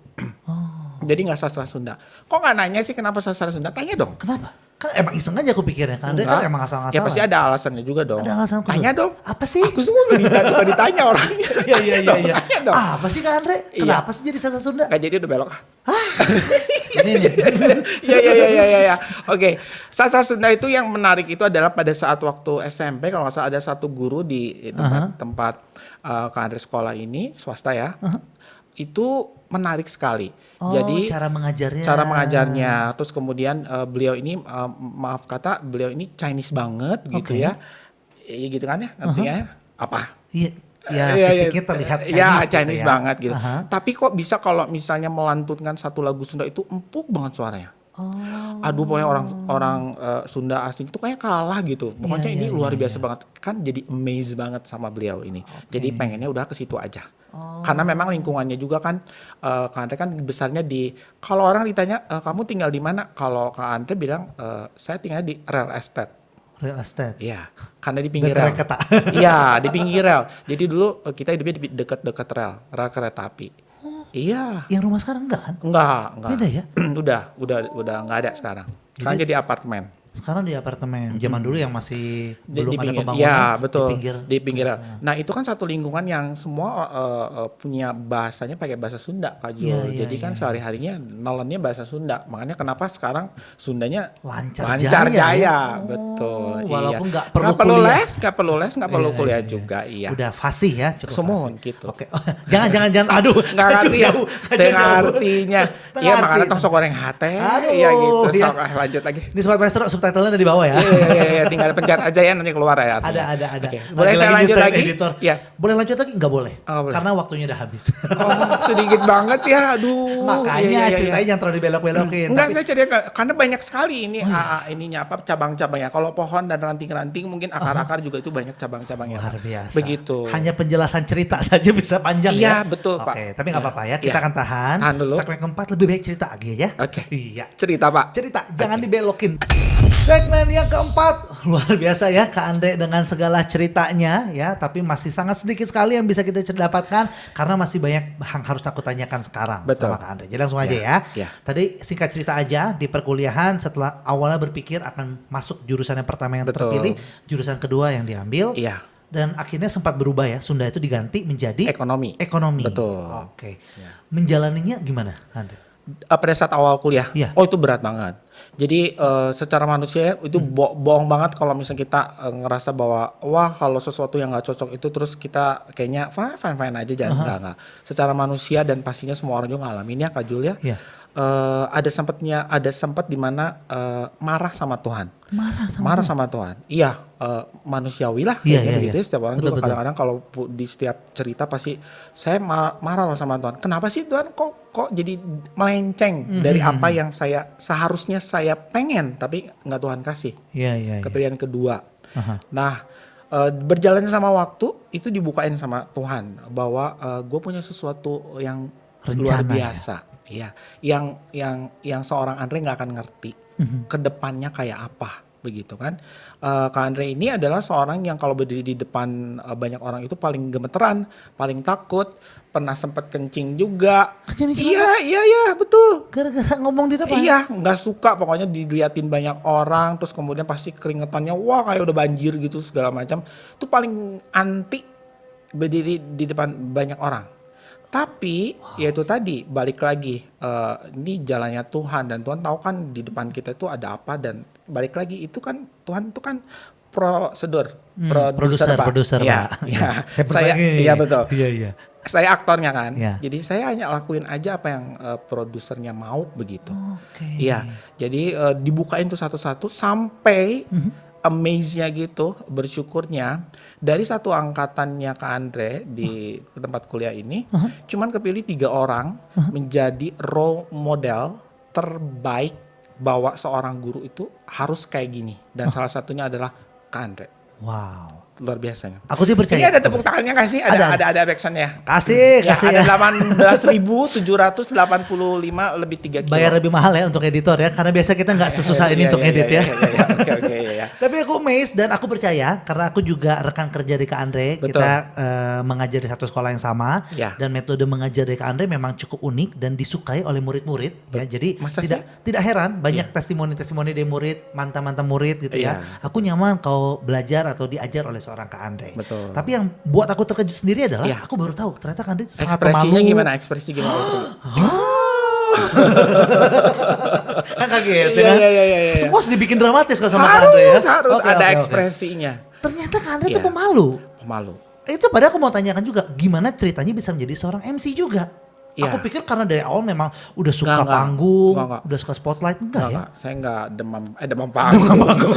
B: Jadi nggak sastra Sunda. Kok nggak nanya sih kenapa sastra Sunda? Tanya dong.
A: Kenapa? Kan emang iseng aja aku pikirnya. Kan Andre kan
B: Enggak.
A: emang asal-asalan.
B: Ya pasti ada alasannya juga dong.
A: Ada alasan khusus.
B: Tanya dong.
A: Apa sih?
B: Aku suka ditanya orangnya.
A: Iya.
B: Tanya dong.
A: Apa sih Kak Andre?
B: Iya.
A: Kenapa sih jadi sastra Sunda?
B: Nggak jadi udah belok.
A: Ini nih.
B: Iya. Oke, sastra Sunda itu yang menarik itu adalah pada saat waktu SMP kalau nggak salah ada satu guru di tempat Kak Andre sekolah ini swasta ya. Itu menarik sekali.
A: Oh,
B: Jadi
A: cara mengajarnya.
B: cara mengajarnya, terus kemudian beliau ini maaf kata beliau ini Chinese banget gitu
A: Oke.
B: ya. Iya gitu kan ya, artinya apa?
A: Iya. Ya
B: Iya,
A: fisiknya terlihat Chinese.
B: ya
A: gitu
B: Chinese
A: ya.
B: banget gitu.
A: Aha.
B: Tapi kok bisa kalau misalnya melantunkan satu lagu Sunda itu empuk banget suaranya.
A: Oh.
B: Aduh pokoknya orang Sunda asing itu kayak kalah gitu. Pokoknya ini luar biasa banget. Kan jadi amazed banget sama beliau ini. Jadi pengennya udah ke situ aja. Karena memang lingkungannya juga kan Kak Andre kan besarnya di, kalau orang ditanya kamu tinggal di mana? Kalau Kak Andre bilang saya tinggal di real estate.
A: Real estate.
B: Iya, karena di pinggir rel.
A: Kereta.
B: Iya, di pinggir rel. Jadi dulu kita hidupnya di dekat-dekat rel kereta api. Iya.
A: Yang rumah sekarang enggak kan?
B: Enggak.
A: Beda ya?
B: udah enggak ada sekarang. Sekarang jadi apartemen.
A: Sekarang di apartemen. Zaman dulu yang masih belum ada
B: pinggir.
A: pembangunan.
B: Ya, betul.
A: Di pinggir.
B: Nah, itu kan satu lingkungan yang semua punya bahasanya pakai bahasa Sunda, Kak Jul.
A: Iya,
B: Jadi kan sehari-harinya nelennya bahasa Sunda. Makanya kenapa sekarang Sundanya
A: Lancar
B: jaya.
A: jaya ya?
B: Betul.
A: Walaupun
B: iya.
A: nggak perlu
B: Nggak perlu
A: kuliah.
B: les, nggak perlu kuliah juga, iya.
A: Udah fasih ya, cukup
B: Semuanya
A: fasih.
B: gitu.
A: Oke. jangan. Aduh.
B: Nggak ngerti ya?
A: jauh.
B: Dengan artinya. Iya, makanya tong sok goreng hate.
A: Aduh,
B: Iya gitu.
A: iya.
B: Sok lanjut lagi.
A: Ini Sobat Maestro subtitlenya ada di bawah ya.
B: Iya, tinggal pencet aja ya nanti keluar ya. artinya.
A: Ada.
B: Oke. Boleh saya lanjut
A: desain
B: lagi?
A: Editor.
B: Iya.
A: Boleh lanjut lagi? Nggak boleh.
B: Oh, boleh.
A: Karena waktunya udah habis.
B: Oh, sedikit banget ya. Aduh.
A: Makanya
B: Iya.
A: ceritanya jangan terlalu dibelok-belokin.
B: Enggak,
A: Tapi
B: saya cerita karena banyak sekali ini ininya apa cabang-cabangnya. Kalau pohon dan ranting-ranting mungkin akar-akar juga itu banyak cabang-cabangnya.
A: luar biasa.
B: Begitu.
A: Hanya penjelasan cerita saja bisa panjang ya.
B: Iya, betul, Pak.
A: Oke, tapi nggak
B: Iya.
A: apa-apa ya. Kita
B: Iya.
A: akan tahan.
B: Tahan dulu.
A: Segmen keempat lebih baik cerita aja ya.
B: Oke.
A: Iya.
B: Cerita, Pak.
A: Cerita, jangan dibelokin. Segmen yang keempat, luar biasa ya Kak Andre dengan segala ceritanya ya, tapi masih sangat sedikit sekali yang bisa kita dapatkan karena masih banyak yang harus aku tanyakan sekarang
B: Betul.
A: sama Kak Andre. Jadi langsung aja
B: Ya,
A: ya.
B: ya.
A: Tadi singkat cerita aja di perkuliahan setelah awalnya berpikir akan masuk jurusan yang pertama yang
B: Betul.
A: terpilih, jurusan kedua yang diambil.
B: Iya.
A: Dan akhirnya sempat berubah ya, Sunda itu diganti menjadi
B: Ekonomi.
A: Betul. Oke. Menjalaninya gimana, Andre?
B: Pada saat awal kuliah,
A: Iya.
B: oh itu berat banget. Jadi secara manusia itu bohong banget kalau misalnya kita ngerasa bahwa wah kalau sesuatu yang nggak cocok itu terus kita kayaknya fine aja jangan enggak. Secara manusia dan pastinya semua orang juga ngalamin ya Kak Jul ya.
A: Iya.
B: Ada sempat di mana marah sama Tuhan.
A: Marah
B: Sama Tuhan. Iya, manusiawi lah
A: Iya,
B: kayaknya
A: iya,
B: begitu
A: iya.
B: ya. Setiap orang
A: Betul,
B: juga
A: betul.
B: kadang-kadang kalau di setiap cerita pasti saya marah loh sama Tuhan. Kenapa sih Tuhan kok jadi melenceng dari apa yang seharusnya saya pengen tapi nggak Tuhan kasih.
A: Iya.
B: Ke pilihan kedua.
A: Aha.
B: Nah, berjalan sama waktu itu dibukain sama Tuhan bahwa gue punya sesuatu yang luar
A: Rencana
B: biasa. Iya, yang seorang Andre nggak akan ngerti kedepannya kayak apa, begitu kan. Kak Andre ini adalah seorang yang kalau berdiri di depan banyak orang itu paling gemeteran, paling takut, pernah sempat kencing juga.
A: Kencing di
B: Iya, betul.
A: Gara-gara ngomong di depan.
B: Iya, nggak suka pokoknya diliatin banyak orang, terus kemudian pasti keringetannya wah kayak udah banjir gitu segala macam. Itu paling anti berdiri di depan banyak orang. Tapi ya itu tadi balik lagi ini jalannya Tuhan dan Tuhan tahu kan di depan kita itu ada apa dan balik lagi itu kan Tuhan itu kan prosedur,
A: Produser,
B: Pak. Iya,
A: Pak.
B: iya.
A: Saya
B: Iya betul.
A: Iya.
B: Saya aktornya kan,
A: Iya.
B: jadi saya hanya lakuin aja apa yang produsernya mau begitu.
A: Oke.
B: Iya, jadi dibukain tuh satu-satu sampai amaze-nya gitu, bersyukurnya dari satu angkatannya Kak Andre di tempat kuliah ini, cuman kepilih 3 orang menjadi role model terbaik bahwa seorang guru itu harus kayak gini dan salah satunya adalah Kak Andre.
A: Wow.
B: Luar biasanya.
A: Aku sih percaya.
B: Ini ada tepuk tangannya nggak sih? Ada backsound-nya.
A: Kasih
B: Ya,
A: ya.
B: ada 18.785 lebih 3 kilo.
A: Bayar lebih mahal ya untuk editor ya, karena biasa kita nggak sesusah ini untuk edit ya.
B: Oke, ya.
A: Tapi aku amazed dan aku percaya karena aku juga rekan kerja di Kak Andre.
B: Betul.
A: Kita mengajar di satu sekolah yang sama
B: Ya.
A: dan metode mengajar di Kak Andre memang cukup unik dan disukai oleh murid-murid ya. Jadi
B: Masa
A: tidak heran banyak testimoni-testimoni dari murid, mantan-mantan murid gitu ya.
B: Iya.
A: Aku nyaman kau belajar atau diajar oleh seorang Kak Andre.
B: Betul.
A: Tapi yang buat aku terkejut sendiri adalah
B: Iya.
A: aku baru tahu ternyata Kak Andre sangat
B: Ekspresinya
A: pemalu.
B: gimana? Ekspresi gimana?
A: Kan kaget
B: Iya,
A: ya kan?
B: iya.
A: Semua harus dibikin dramatis kalau sama Kak Andre ya.
B: Harus
A: Oke,
B: ada
A: oke.
B: ekspresinya.
A: Ternyata Kak Andre
B: Iya.
A: tuh pemalu.
B: Pemalu.
A: Itu padahal aku mau tanyakan juga gimana ceritanya bisa menjadi seorang MC juga.
B: Iya.
A: Aku pikir karena dari awal memang udah suka
B: Enggak.
A: panggung,
B: Enggak.
A: udah suka spotlight, enggak ya?
B: Enggak, saya enggak demam panggung.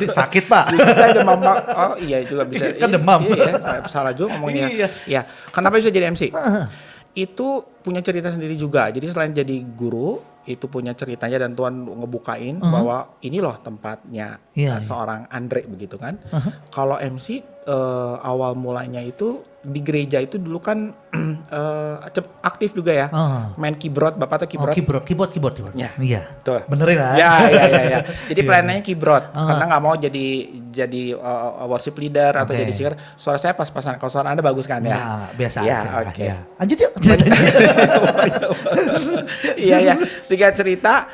A: Jadi sakit Pak.
B: Saya demam oh iya juga bisa.
A: Kan demam.
B: Iya, salah juga ngomongnya.
A: Iya.
B: Iya. Kenapa bisa jadi MC? Itu punya cerita sendiri juga. Jadi selain jadi guru, itu punya ceritanya dan Tuhan ngebukain bahwa ini loh tempatnya
A: Iya,
B: seorang Andre begitu kan. Kalau MC awal mulanya itu di gereja itu dulu kan aktif juga ya. Main keyboard, Bapak tahu keyboard?
A: Keyboard.
B: Ya.
A: Iya.
B: Tuh.
A: Benerin kan?
B: Ya. Jadi pelayanannya keyboard karena nggak mau jadi worship leader atau
A: Oke.
B: jadi singer. Suara saya pas-pasan. Kalau suara Anda bagus kan ya?
A: Nah, biasa
B: Ya,
A: aja.
B: oke.
A: Ya. Lanjut yuk ceritanya.
B: Iya. Singkat cerita,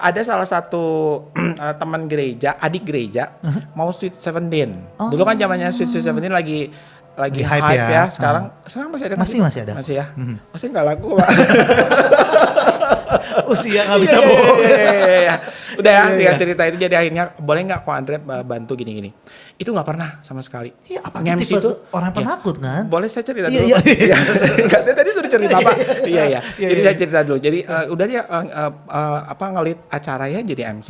B: ada salah satu teman gereja, adik gereja, mau Sweet 17. Dulu kan zamannya Sweet 17 lagi hype ya. Sekarang masih ada.
A: Masih ada.
B: Masih ya. Masih nggak laku, Pak.
A: Usia nggak bisa bohong.
B: Iya. Udah ya,
A: Iya,
B: tinggal
A: iya.
B: cerita itu jadi akhirnya boleh nggak kok Andre bantu gini-gini. Itu nggak pernah sama sekali.
A: Iya, apa
B: Nge-MC
A: tipe
B: itu
A: orang
B: iya.
A: penakut kan?
B: Boleh saya cerita
A: Iya,
B: dulu?
A: iya.
B: Pak? Iya. Nggak, tadi sudah cerita Pak. Iya.
A: Iya,
B: Jadi
A: iya.
B: saya cerita dulu. Jadi udah dia ngelit acara ya jadi MC.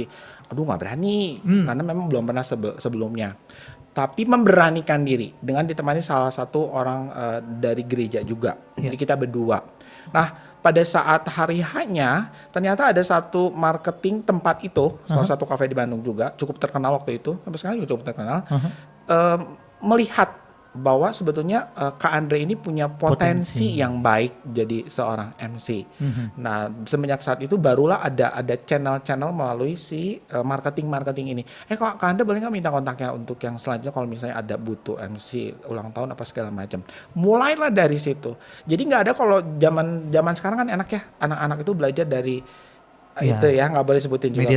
B: Aduh nggak berani karena memang belum pernah sebelumnya. Tapi memberanikan diri dengan ditemani salah satu orang dari gereja juga. Jadi kita berdua. Nah pada saat hari H-nya ternyata ada satu marketing tempat itu, salah satu kafe di Bandung juga cukup terkenal waktu itu, sampai sekarang juga cukup terkenal, melihat bahwa sebetulnya Kak Andre ini punya potensi yang baik jadi seorang MC. Nah semenjak saat itu barulah ada channel-channel melalui si marketing ini. Kak Andre boleh nggak minta kontaknya untuk yang selanjutnya kalau misalnya ada butuh MC ulang tahun apa segala macam. Mulailah dari situ. Jadi nggak ada kalau zaman sekarang kan enak ya, anak-anak itu belajar dari itu ya nggak boleh sebutin juga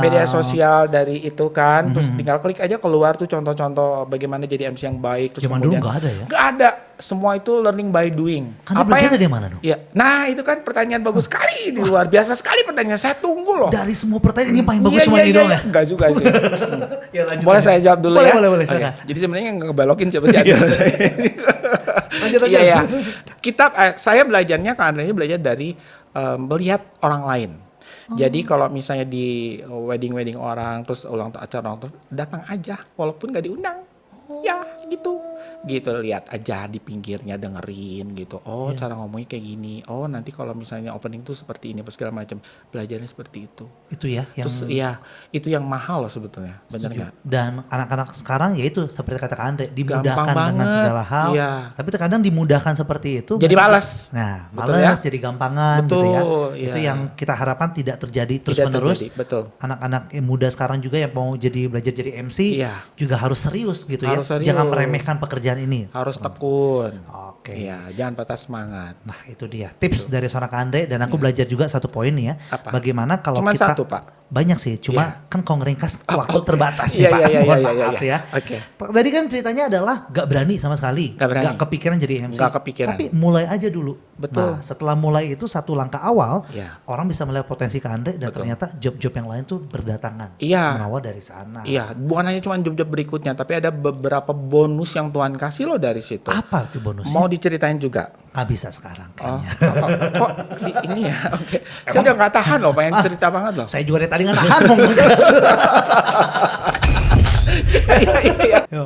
B: media sosial dari itu kan terus tinggal klik aja keluar tuh contoh-contoh bagaimana jadi MC yang baik terus
A: Zaman
B: kemudian
A: dulu nggak ada ya?
B: nggak ada, semua itu learning by doing.
A: Kan belajar dari mana dong?
B: Ya, nah itu kan pertanyaan bagus sekali, luar biasa sekali pertanyaan, saya tunggu loh.
A: Dari semua pertanyaan ini paling bagus cuma ini doang ya?
B: Enggak juga sih.
A: Ya, lanjut,
B: Boleh
A: lanjut.
B: saya jawab dulu ya?
A: Boleh,
B: Oke.
A: silakan.
B: Jadi sebenarnya yang ngebelokin siapa sih Anda?
A: Lanjut.
B: Iya. Saya belajarnya Kak Andre belajar dari melihat orang lain. Jadi kalau misalnya di wedding orang terus acara ulang tahun datang aja walaupun nggak diundang. Ya gitu. gitu, lihat aja di pinggirnya, dengerin gitu. Oh, cara ngomongnya kayak gini. Oh, nanti kalau misalnya opening tuh seperti ini, apa segala macam. Belajarnya seperti itu.
A: Itu ya yang
B: Terus ya, itu yang mahal loh sebetulnya. Benar
A: setuju.
B: nggak?
A: Dan anak-anak sekarang ya itu seperti kata Kak Andre,
B: Gampang
A: dimudahkan dengan
B: banget.
A: segala hal.
B: Iya.
A: Tapi terkadang dimudahkan seperti itu
B: Jadi
A: mereka
B: malas.
A: Nah,
B: Betul
A: malas
B: ya?
A: jadi gampangan gitu ya.
B: Betul,
A: Itu
B: iya.
A: yang kita harapkan tidak terjadi
B: Tidak
A: terus-menerus.
B: terjadi, betul.
A: Anak-anak yang muda sekarang juga yang mau belajar jadi MC
B: Iya.
A: juga harus serius gitu
B: Harus
A: ya.
B: serius.
A: Jangan meremehkan pekerjaan ini.
B: Harus tekun.
A: Oke.
B: Iya, jangan patah semangat.
A: Nah, itu dia tips dari seorang Kak Andre dan aku belajar juga satu poin nih ya.
B: Apa?
A: Bagaimana kalau
B: Cuman
A: kita
B: satu, Pak.
A: banyak sih, cuma kan kongringkas waktu
B: oke.
A: terbatas nih
B: Iya,
A: Pak.
B: iya,
A: Mohon
B: iya,
A: maaf
B: iya.
A: ya.
B: Oke.
A: Tadi kan ceritanya adalah gak berani sama sekali,
B: Gak berani.
A: kepikiran jadi MC.
B: Gak kepikiran.
A: Tapi mulai aja dulu.
B: Betul.
A: Nah, setelah mulai itu satu langkah awal,
B: Iya.
A: orang bisa melihat potensi Kak Andre dan
B: Betul.
A: ternyata job-job yang lain tuh berdatangan.
B: Iya.
A: Berawal dari sana.
B: Iya, bukan hanya cuma job-job berikutnya, tapi ada beberapa bonus yang Tuhan kasih loh dari situ.
A: Apa tuh bonusnya?
B: Mau diceritain juga?
A: Gak bisa sekarang
B: Oh,
A: kayaknya.
B: kok ini ya? Oke. Saya udah nggak tahan loh, pengen cerita banget loh.
A: Saya juga dari tadi nggak tahan ngomong. Yo.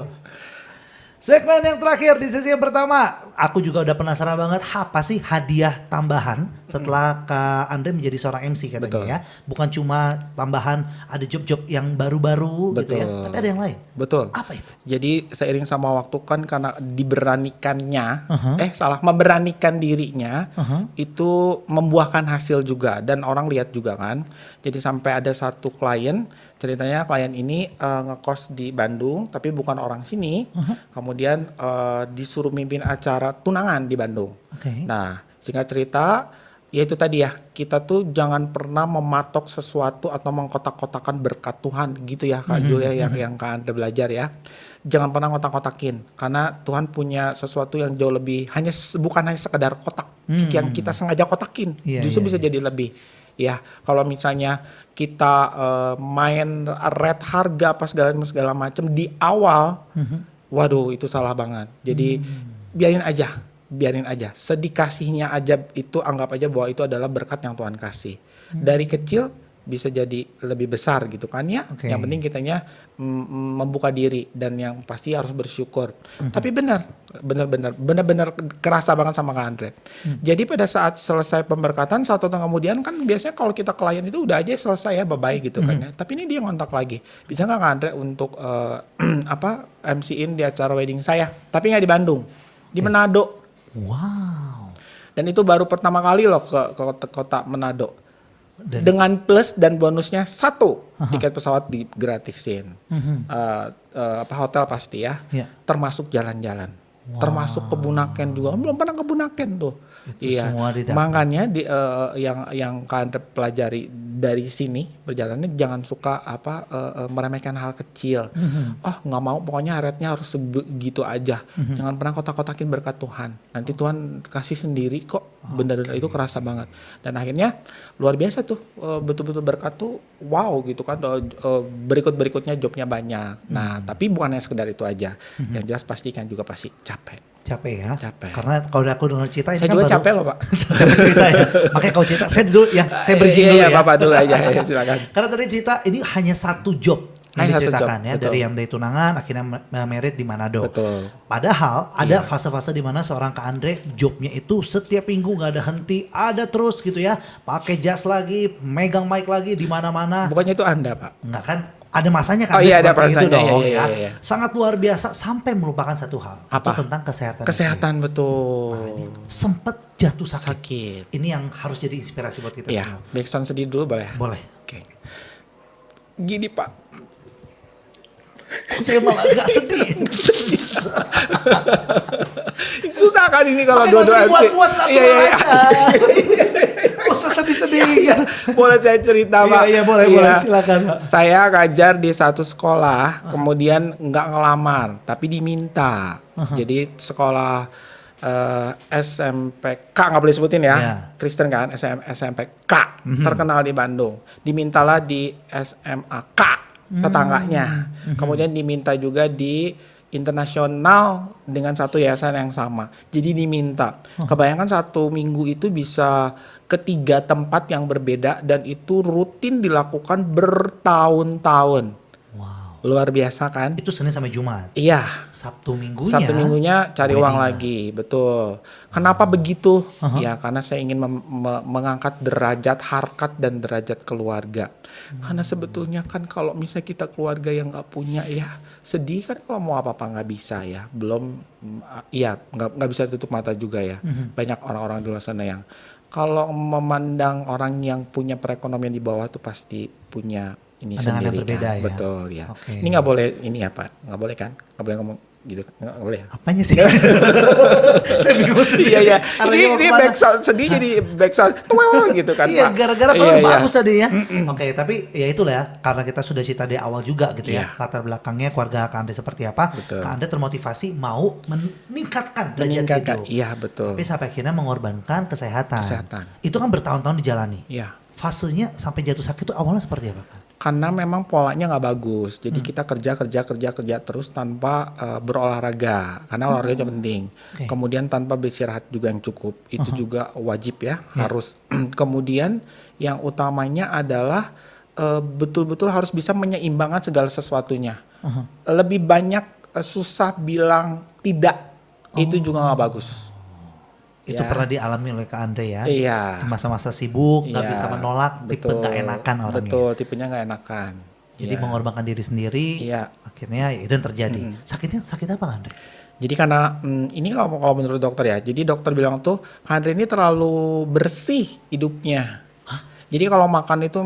A: Segmen yang terakhir di sesi yang pertama, aku juga udah penasaran banget apa sih hadiah tambahan setelah Kak Andre menjadi seorang MC katanya
B: Betul.
A: ya. Bukan cuma tambahan, ada job-job yang baru-baru gitu ya,
B: Betul.
A: tapi ada yang lain.
B: Betul.
A: Apa itu?
B: Jadi seiring sama waktu kan karena memberanikan dirinya, itu membuahkan hasil juga dan orang lihat juga kan. Jadi sampai ada satu klien, ceritanya klien ini ngekos di Bandung tapi bukan orang sini, kemudian disuruh mimpin acara tunangan di Bandung.
A: Oke.
B: Nah, singkat cerita, ya itu tadi ya, kita tuh jangan pernah mematok sesuatu atau mengkotak-kotakan berkat Tuhan gitu ya Kak Julia yang Kak Andre belajar ya. Jangan pernah ngotak-kotakin karena Tuhan punya sesuatu yang jauh lebih bukan hanya sekedar kotak yang kita sengaja kotakin,
A: Iya,
B: justru
A: iya,
B: bisa jadi lebih. Ya, kalau misalnya kita main red harga apa segala macam di awal, waduh itu salah banget. Jadi biarin aja. Sedikasihnya aja itu anggap aja bahwa itu adalah berkat yang Tuhan kasih. Dari kecil bisa jadi lebih besar gitu kan ya.
A: Oke.
B: Yang penting kitanya membuka diri dan yang pasti harus bersyukur. Tapi benar kerasa banget sama Kak Andre. Jadi pada saat selesai pemberkatan 1 tahun kemudian kan biasanya kalau kita klien itu udah aja selesai ya bye-bye gitu kan ya. Tapi ini dia ngontak lagi. Bisa nggak Kak Andre untuk MC-in di acara wedding saya? Tapi nggak di Bandung, di Manado.
A: Wow.
B: Dan itu baru pertama kali loh ke kota Manado.
A: Dan-
B: Dengan plus dan bonusnya 1 tiket pesawat digratisin, hotel pasti ya,
A: Iya.
B: termasuk jalan-jalan, termasuk ke Bunaken juga. Belum pernah ke Bunaken tuh.
A: Itu semua didapat.
B: Makanya yang kalian pelajari dari sini perjalanannya jangan suka meremehkan hal kecil. Oh nggak mau, pokoknya rate-nya harus segitu aja. Jangan pernah kotak-kotakin berkat Tuhan. Nanti Tuhan kasih sendiri kok. Benar-benar itu kerasa banget. Dan akhirnya luar biasa tuh, betul-betul berkat tuh wow gitu kan. Berikut-berikutnya jobnya banyak. Nah tapi bukan hanya sekedar itu aja. Yang jelas pastikan juga pasti capek.
A: Capek ya?
B: Capek.
A: Karena kalau aku dengar cerita ini
B: Saya
A: kan
B: juga
A: baru-
B: capek loh Pak.
A: Capek cerita ya. Makanya kau cerita, saya dulu ya, saya bridging dulu
B: Iya,
A: ya.
B: Bapak dulu aja, silakan.
A: Karena tadi cerita ini hanya satu job yang
B: Hanya satu
A: diceritakan
B: job,
A: ya,
B: betul.
A: dari yang dari tunangan akhirnya married di Manado.
B: Betul.
A: Padahal ada
B: Iya.
A: fase-fase di mana seorang Kak Andre jobnya itu setiap minggu nggak ada henti, ada terus gitu ya. Pakai jas lagi, megang mic lagi di mana-mana.
B: Bukannya itu Anda Pak?
A: Enggak kan? Ada masanya kan?
B: Oh iya, ada
A: seperti itu
B: masanya,
A: dong
B: iya,
A: ya.
B: iya.
A: Sangat luar biasa sampai melupakan satu hal.
B: Apa?
A: Itu tentang kesehatan.
B: Kesehatan betul.
A: Sempet jatuh sakit.
B: Sakit.
A: Ini yang harus jadi inspirasi buat kita
B: Iya,
A: semua.
B: backsound sedih dulu boleh?
A: Boleh.
B: Oke. Gini Pak,
A: Kok saya malah gak sedih?
B: susah kan ini kalau
A: Makanya
B: dua-dua
A: nggak usah
B: MC.
A: dibuat-buat lah,
B: Iya, iya,
A: aja. Gak usah sedih-sedih gitu.
B: Boleh saya cerita
A: Iya,
B: Pak?
A: iya, boleh, silakan, Pak.
B: Saya ngajar di satu sekolah, kemudian nggak ngelamar, tapi diminta. Jadi sekolah SMPK, nggak boleh sebutin ya,
A: Iya.
B: Kristen kan, SMPK, terkenal di Bandung. Dimintalah di SMAK, tetangganya. Kemudian diminta juga di internasional dengan satu yayasan yang sama. Jadi diminta. Kebayangkan 1 minggu itu bisa ke 3 tempat yang berbeda dan itu rutin dilakukan bertahun-tahun.
A: Wow.
B: luar biasa kan?
A: Itu Senin sampai Jumat.
B: Iya.
A: Sabtu Minggunya.
B: Sabtu Minggunya cari uang lagi, betul. Kenapa begitu? Ya karena saya ingin mengangkat derajat harkat dan derajat keluarga. Karena sebetulnya kan kalau misalnya kita keluarga yang nggak punya ya sedih kan kalau mau apa-apa nggak bisa ya. Belum, ya nggak bisa tutup mata juga ya. Banyak orang-orang di luar sana yang kalau memandang orang yang punya perekonomian di bawah tuh pasti punya ini
A: Pandangan yang
B: sendiri
A: berbeda
B: kan.
A: ya?
B: Betul ya.
A: Oke.
B: Ini nggak boleh ini ya Pak, nggak boleh kan? Nggak boleh ngomong gitu, nggak boleh.
A: Apanya sih? Saya bingung sih.
B: Iya iya.
A: Arahnya mau
B: Ini
A: kemana?
B: backsound sedih jadi backsound gitu kan
A: Iya,
B: Pak.
A: gara-gara
B: Iya,
A: kalau
B: iya.
A: bagus tadi ya. Oke, tapi ya itulah ya, karena kita sudah cerita dari awal juga gitu ya,
B: Iya.
A: latar belakangnya keluarga Kak Andre seperti apa,
B: Betul.
A: Kak Andre termotivasi mau meningkatkan derajat
B: Meningkatkan.
A: hidup.
B: Iya betul.
A: Tapi sampai akhirnya mengorbankan kesehatan.
B: Kesehatan.
A: Itu kan bertahun-tahun dijalani.
B: Iya.
A: Fasenya sampai jatuh sakit itu awalnya seperti apa, Kak?
B: Karena memang polanya nggak bagus. Jadi kita kerja terus tanpa berolahraga. Karena olahraga itu penting.
A: Oke.
B: Kemudian tanpa beristirahat juga yang cukup. Itu juga wajib ya, harus. Kemudian yang utamanya adalah betul-betul harus bisa menyeimbangkan segala sesuatunya. Lebih banyak susah bilang tidak. Itu juga nggak bagus.
A: Itu
B: Ya.
A: pernah dialami oleh Kak Andre ya?
B: Iya.
A: Di masa-masa sibuk, nggak
B: Iya,
A: bisa menolak, tipe
B: betul.
A: nggak enakan orangnya.
B: Betul, tipenya nggak enakan.
A: Jadi
B: Iya.
A: mengorbankan diri sendiri,
B: Iya.
A: akhirnya ya itu yang terjadi. Sakit apa Kak Andre?
B: Jadi karena ini kalau menurut dokter ya, jadi dokter bilang tuh Kak Andre ini terlalu bersih hidupnya. Jadi kalau makan itu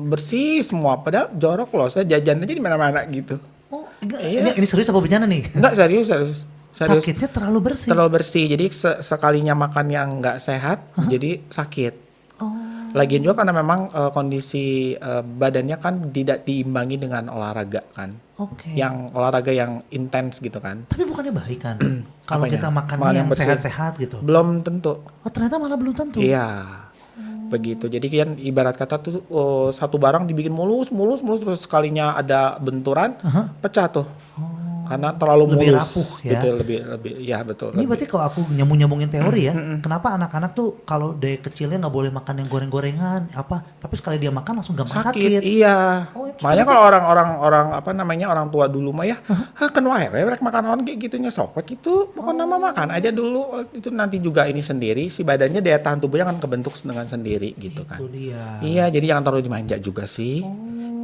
B: bersih semua, padahal jorok loh, saya jajan aja di mana-mana gitu.
A: Oh, enggak,
B: Iya.
A: ini serius apa bercanda nih?
B: Enggak, serius.
A: Sakitnya terlalu bersih.
B: Terlalu bersih, jadi sekalinya makan yang nggak sehat, jadi sakit.
A: Oh,
B: Lagian juga karena memang kondisi badannya kan tidak diimbangi dengan olahraga kan.
A: oke.
B: Yang olahraga yang intens gitu kan.
A: Tapi bukannya baik kan? Kalau
B: Apanya?
A: kita makan
B: Makan yang
A: yang
B: bersih.
A: sehat-sehat gitu.
B: Belum tentu.
A: Oh, ternyata malah belum tentu.
B: Iya. Begitu. Jadi kan ibarat kata tuh satu barang dibikin mulus terus sekalinya ada benturan pecah tuh. Karena terlalu
A: Lebih
B: mulus.
A: rapuh ya.
B: Betul, lebih ya betul.
A: Ini
B: lebih.
A: berarti kalau aku nyambungin teori ya, kenapa anak-anak tuh kalau dari kecilnya nggak boleh makan yang goreng-gorengan apa, tapi sekali dia makan langsung gampang sakit.
B: Iya.
A: Oh, itu
B: Makanya
A: berarti-
B: kalau orang apa namanya orang tua dulu mah ya, kan wae rek makan kayak gitunya sok itu pokoknya nama makan aja dulu itu nanti juga ini sendiri si badannya daya tahan tubuhnya kan kebentuk dengan sendiri gitu kan.
A: Itu dia.
B: Iya, jadi jangan terlalu dimanja juga sih.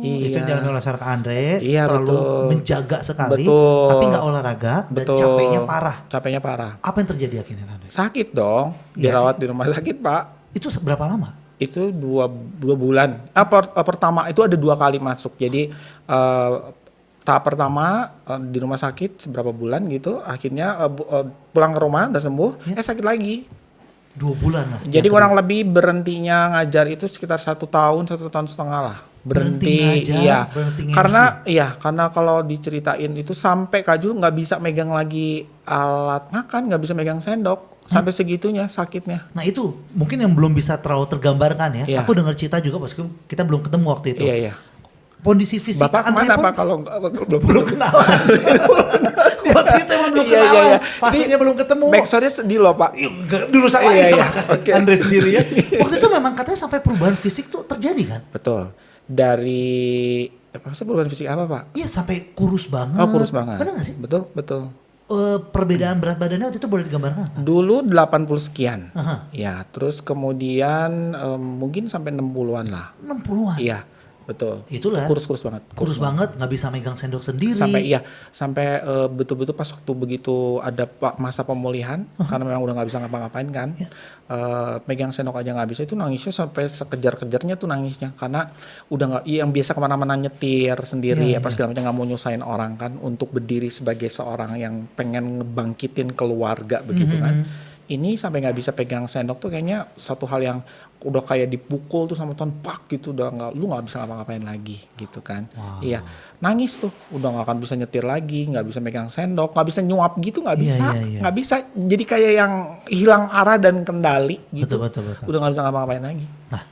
A: Itu yang dialami oleh Sarah Andre,
B: Iya,
A: terlalu
B: betul.
A: menjaga sekali,
B: Betul.
A: tapi nggak olahraga dan
B: Betul.
A: capeknya parah.
B: Capeknya parah.
A: Apa yang terjadi akhirnya Kak Andre?
B: Sakit dong,
A: Iya.
B: dirawat di rumah sakit Pak.
A: Itu seberapa lama?
B: Itu dua bulan. Pertama itu ada 2 kali masuk. Jadi tahap pertama di rumah sakit seberapa bulan gitu. Akhirnya pulang ke rumah udah sembuh. Sakit lagi.
A: 2 bulan lah.
B: Jadi kurang lebih berhentinya ngajar itu sekitar 1 tahun 1,5 tahun lah.
A: Berhenti ngajar,
B: iya.
A: berhenti
B: Karena kalau diceritain itu sampai Kajul nggak bisa megang lagi alat makan, nggak bisa megang sendok. Sampai segitunya sakitnya.
A: Nah itu mungkin yang belum bisa terlalu tergambarkan ya.
B: Iya.
A: Aku dengar cerita juga pas kita belum ketemu waktu itu.
B: Iya iya.
A: Kondisi fisik
B: Bapak
A: Andre
B: kemana
A: pun
B: Pak kalau
A: belum kenalan. Waktu itu emang belum
B: Iya, iya,
A: kenalan.
B: iya.
A: Fasenya belum ketemu.
B: Backsoundnya sedih loh Pak.
A: Iya, enggak, dirusak lagi
B: Iya,
A: sama
B: iya. Oke.
A: Andre sendiri ya. Waktu itu memang katanya sampai perubahan fisik tuh terjadi kan?
B: Betul. Dari maksudnya perubahan fisik apa Pak?
A: Iya sampai kurus banget.
B: Oh kurus banget.
A: Benar gak sih?
B: Betul.
A: Perbedaan berat badannya waktu itu boleh digambarkan apa?
B: Dulu 80 sekian.
A: Aha.
B: Ya, terus kemudian mungkin sampai 60-an lah.
A: 60-an.
B: Iya, betul.
A: Itulah.
B: Kurus banget.
A: Kurus banget, nggak bisa megang sendok sendiri.
B: Sampai betul-betul pas waktu begitu ada masa pemulihan karena memang udah nggak bisa ngapa-ngapain kan. Megang sendok aja nggak bisa, itu nangisnya sampai sekejar-kejarnya tuh nangisnya karena udah nggak, yang biasa kemana-mana nyetir sendiri
A: Iya,
B: apa segala macam, nggak mau nyusahin orang kan untuk berdiri sebagai seorang yang pengen ngebangkitin keluarga begitu kan. Ini sampai nggak bisa pegang sendok tuh kayaknya satu hal yang udah kayak dipukul tuh sama Tuhan pak gitu, udah lu nggak bisa ngapa-ngapain lagi gitu kan.
A: Wow.
B: Iya, nangis tuh udah nggak akan bisa nyetir lagi, nggak bisa megang sendok, nggak bisa nyuap gitu, nggak
A: Iya,
B: bisa,
A: iya, iya.
B: nggak bisa, jadi kayak yang hilang arah dan kendali gitu.
A: Betul.
B: Udah nggak bisa ngapa-ngapain lagi.
A: Nah,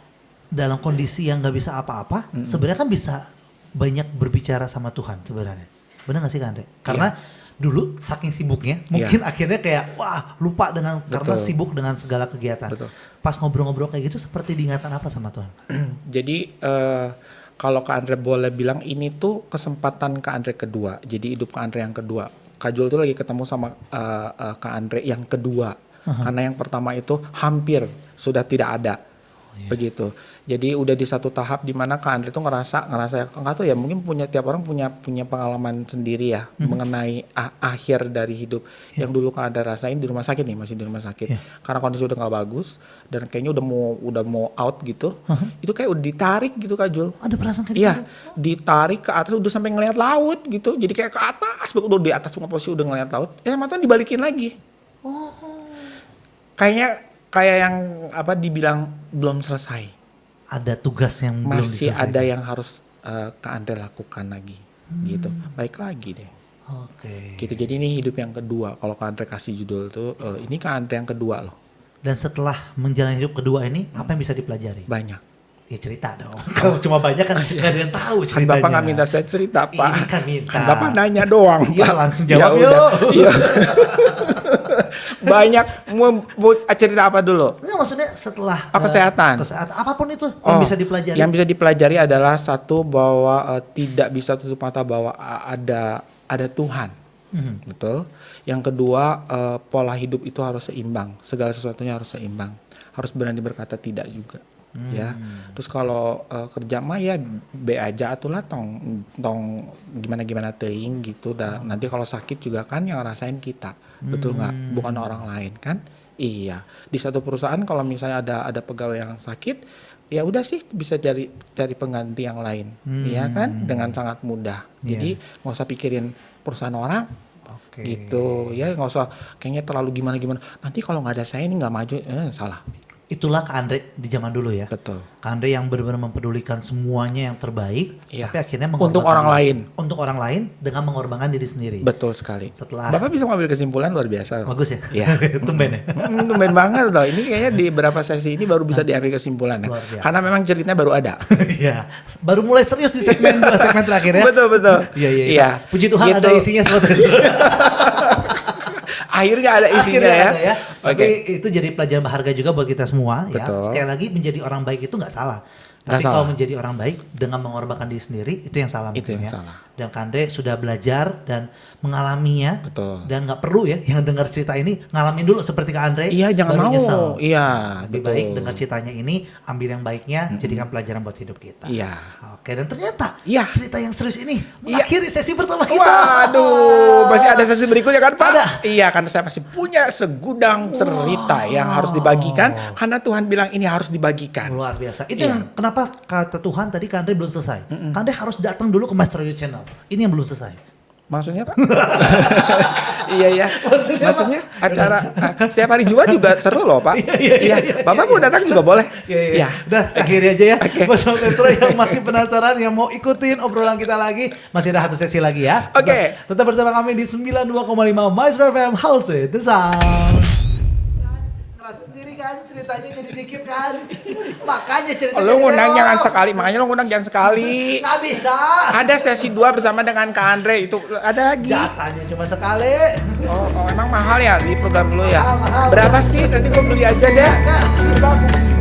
A: dalam kondisi yang nggak bisa apa-apa, sebenarnya kan bisa banyak berbicara sama Tuhan sebenarnya. Benar nggak sih Kak Andre? Karena dulu saking sibuknya, mungkin akhirnya kayak wah lupa karena sibuk dengan segala kegiatan.
B: Betul.
A: Pas ngobrol-ngobrol kayak gitu, seperti diingatkan apa sama Tuhan?
B: Jadi kalau Kak Andre boleh bilang ini tuh kesempatan Kak Andre kedua. Jadi hidup Kak Andre yang kedua. Kak Jul tuh lagi ketemu sama Kak Andre yang kedua. Karena yang pertama itu hampir sudah tidak ada. Begitu. Jadi udah di satu tahap di mana Kak Andre tuh ngerasa nggak tahu ya, mungkin tiap orang punya pengalaman sendiri ya mengenai akhir dari hidup. Yang dulu Kak Andre rasain di rumah sakit nih, masih di rumah sakit. Karena kondisi udah nggak bagus dan kayaknya udah mau out gitu. Itu kayak udah ditarik gitu Kak Jul.
A: Ada perasaan kayak
B: Iya, ditarik ke atas udah sampai ngelihat laut gitu. Jadi kayak ke atas, udah di atas semua posisi udah ngelihat laut. Ya mata dibalikin lagi. Kayak yang dibilang belum selesai.
A: Ada tugas yang belum
B: Masih
A: diselesaikan.
B: ada yang harus Kak Andre lakukan lagi. Gitu. Baik lagi deh.
A: Oke.
B: Gitu. Jadi ini hidup yang kedua. Kalau Kak Andre kasih judul tuh ini Kak Andre yang kedua loh.
A: Dan setelah menjalani hidup kedua ini, apa yang bisa dipelajari?
B: Banyak.
A: Ya cerita dong. Kalau cuma banyak kan nggak ada yang tahu
B: Kan
A: ceritanya.
B: Bapak nggak minta saya cerita, Pak.
A: Ini kan minta.
B: Kan Bapak nanya doang,
A: Iya,
B: Pak.
A: langsung jawab,
B: Ya
A: yuk.
B: udah. Iya. Banyak. Mau cerita apa dulu?
A: Enggak, maksudnya setelah
B: Kesehatan.
A: kesehatan apapun itu yang bisa dipelajari.
B: Yang bisa dipelajari adalah satu bahwa tidak bisa tutup mata bahwa ada Tuhan. Betul. Yang kedua, pola hidup itu harus seimbang. Segala sesuatunya harus seimbang. Harus berani berkata tidak juga. Ya. Terus kalau kerja mah ya be aja atulah tong gimana teuing gitu. Dan nanti kalau sakit juga kan yang ngerasain kita. Betul nggak? Bukan orang lain kan? Iya. Di satu perusahaan kalau misalnya ada pegawai yang sakit, ya udah sih bisa cari pengganti yang lain. Iya kan? Dengan sangat mudah. Jadi nggak usah pikirin perusahaan orang.
A: Oke.
B: Gitu ya, nggak usah kayaknya terlalu gimana nanti kalau nggak ada saya ini nggak maju. Salah.
A: Itulah Kak Andre di zaman dulu ya.
B: Betul.
A: Kak Andre yang benar-benar mempedulikan semuanya yang terbaik,
B: Iya.
A: tapi akhirnya
B: Untuk
A: mengorbankan
B: orang
A: diri-
B: lain.
A: Untuk orang lain dengan mengorbankan diri sendiri.
B: Betul sekali.
A: Setelah
B: Bapak bisa ngambil kesimpulan luar biasa.
A: bagus ya.
B: Iya.
A: Tumben ya.
B: Tumben banget loh. Ini kayaknya di beberapa sesi ini baru bisa diambil kesimpulan ya.
A: Luar biasa.
B: Karena memang ceritanya baru ada.
A: Iya. Baru mulai serius di segmen terakhir ya.
B: Betul.
A: Iya. Puji Tuhan
B: Gitu.
A: ada isinya sobat.
B: Akhirnya ada isinya
A: Akhirnya
B: ya.
A: ada ya.
B: Oke.
A: Tapi itu jadi pelajaran berharga juga buat kita semua ya.
B: Betul.
A: Sekali lagi menjadi orang baik itu nggak salah.
B: Nggak
A: Tapi kalau
B: salah.
A: menjadi orang baik dengan mengorbankan diri sendiri itu yang salah
B: Itu
A: mungkin
B: yang
A: ya.
B: salah.
A: Dan Kande sudah belajar dan mengalaminya.
B: Betul.
A: Dan nggak perlu ya yang dengar cerita ini ngalamin dulu seperti Kak Andre.
B: Iya, jangan
A: baru
B: mau.
A: nyesel.
B: Iya,
A: Lebih
B: betul.
A: baik dengar ceritanya ini, ambil yang baiknya, jadikan pelajaran buat hidup kita.
B: Iya.
A: Oke, dan ternyata
B: Iya.
A: cerita yang serius ini mengakhiri sesi pertama kita.
B: Waduh, masih ada sesi berikutnya kan Pak?
A: Ada.
B: Iya, karena saya masih punya segudang cerita yang harus dibagikan karena Tuhan bilang ini harus dibagikan.
A: Luar biasa. Itu
B: Iya.
A: yang kenapa kata Tuhan tadi Kak Andre belum selesai. Kak Andre harus datang dulu ke Maestro You Channel. Ini yang belum selesai.
B: Maksudnya Pak? Iya ya. Maksudnya acara setiap hari Jumat juga seru loh Pak. Iya. Bapak mau datang juga boleh.
A: Iya. Udah, akhiri aja ya.
B: Oke.
A: Buat Sobat Maestro yang masih penasaran, yang mau ikutin obrolan kita lagi, masih ada satu sesi lagi ya.
B: Oke.
A: Tetap bersama kami di 92,5 Maestro FM House with the Sound. Ngerasa sendiri kan ceritanya jadi dikit kan. Makanya ceritanya
B: Lu ngundang
A: jadi
B: jangan
A: lewat.
B: sekali, makanya lu ngundang jangan sekali.
A: Nggak bisa.
B: Ada sesi 2 bersama dengan Kak Andre itu ada lagi.
A: Jatahnya cuma sekali.
B: Oh, emang mahal ya di program lu ya?
A: Mahal.
B: Berapa sih? Nanti gua beli aja deh.
A: Enggak.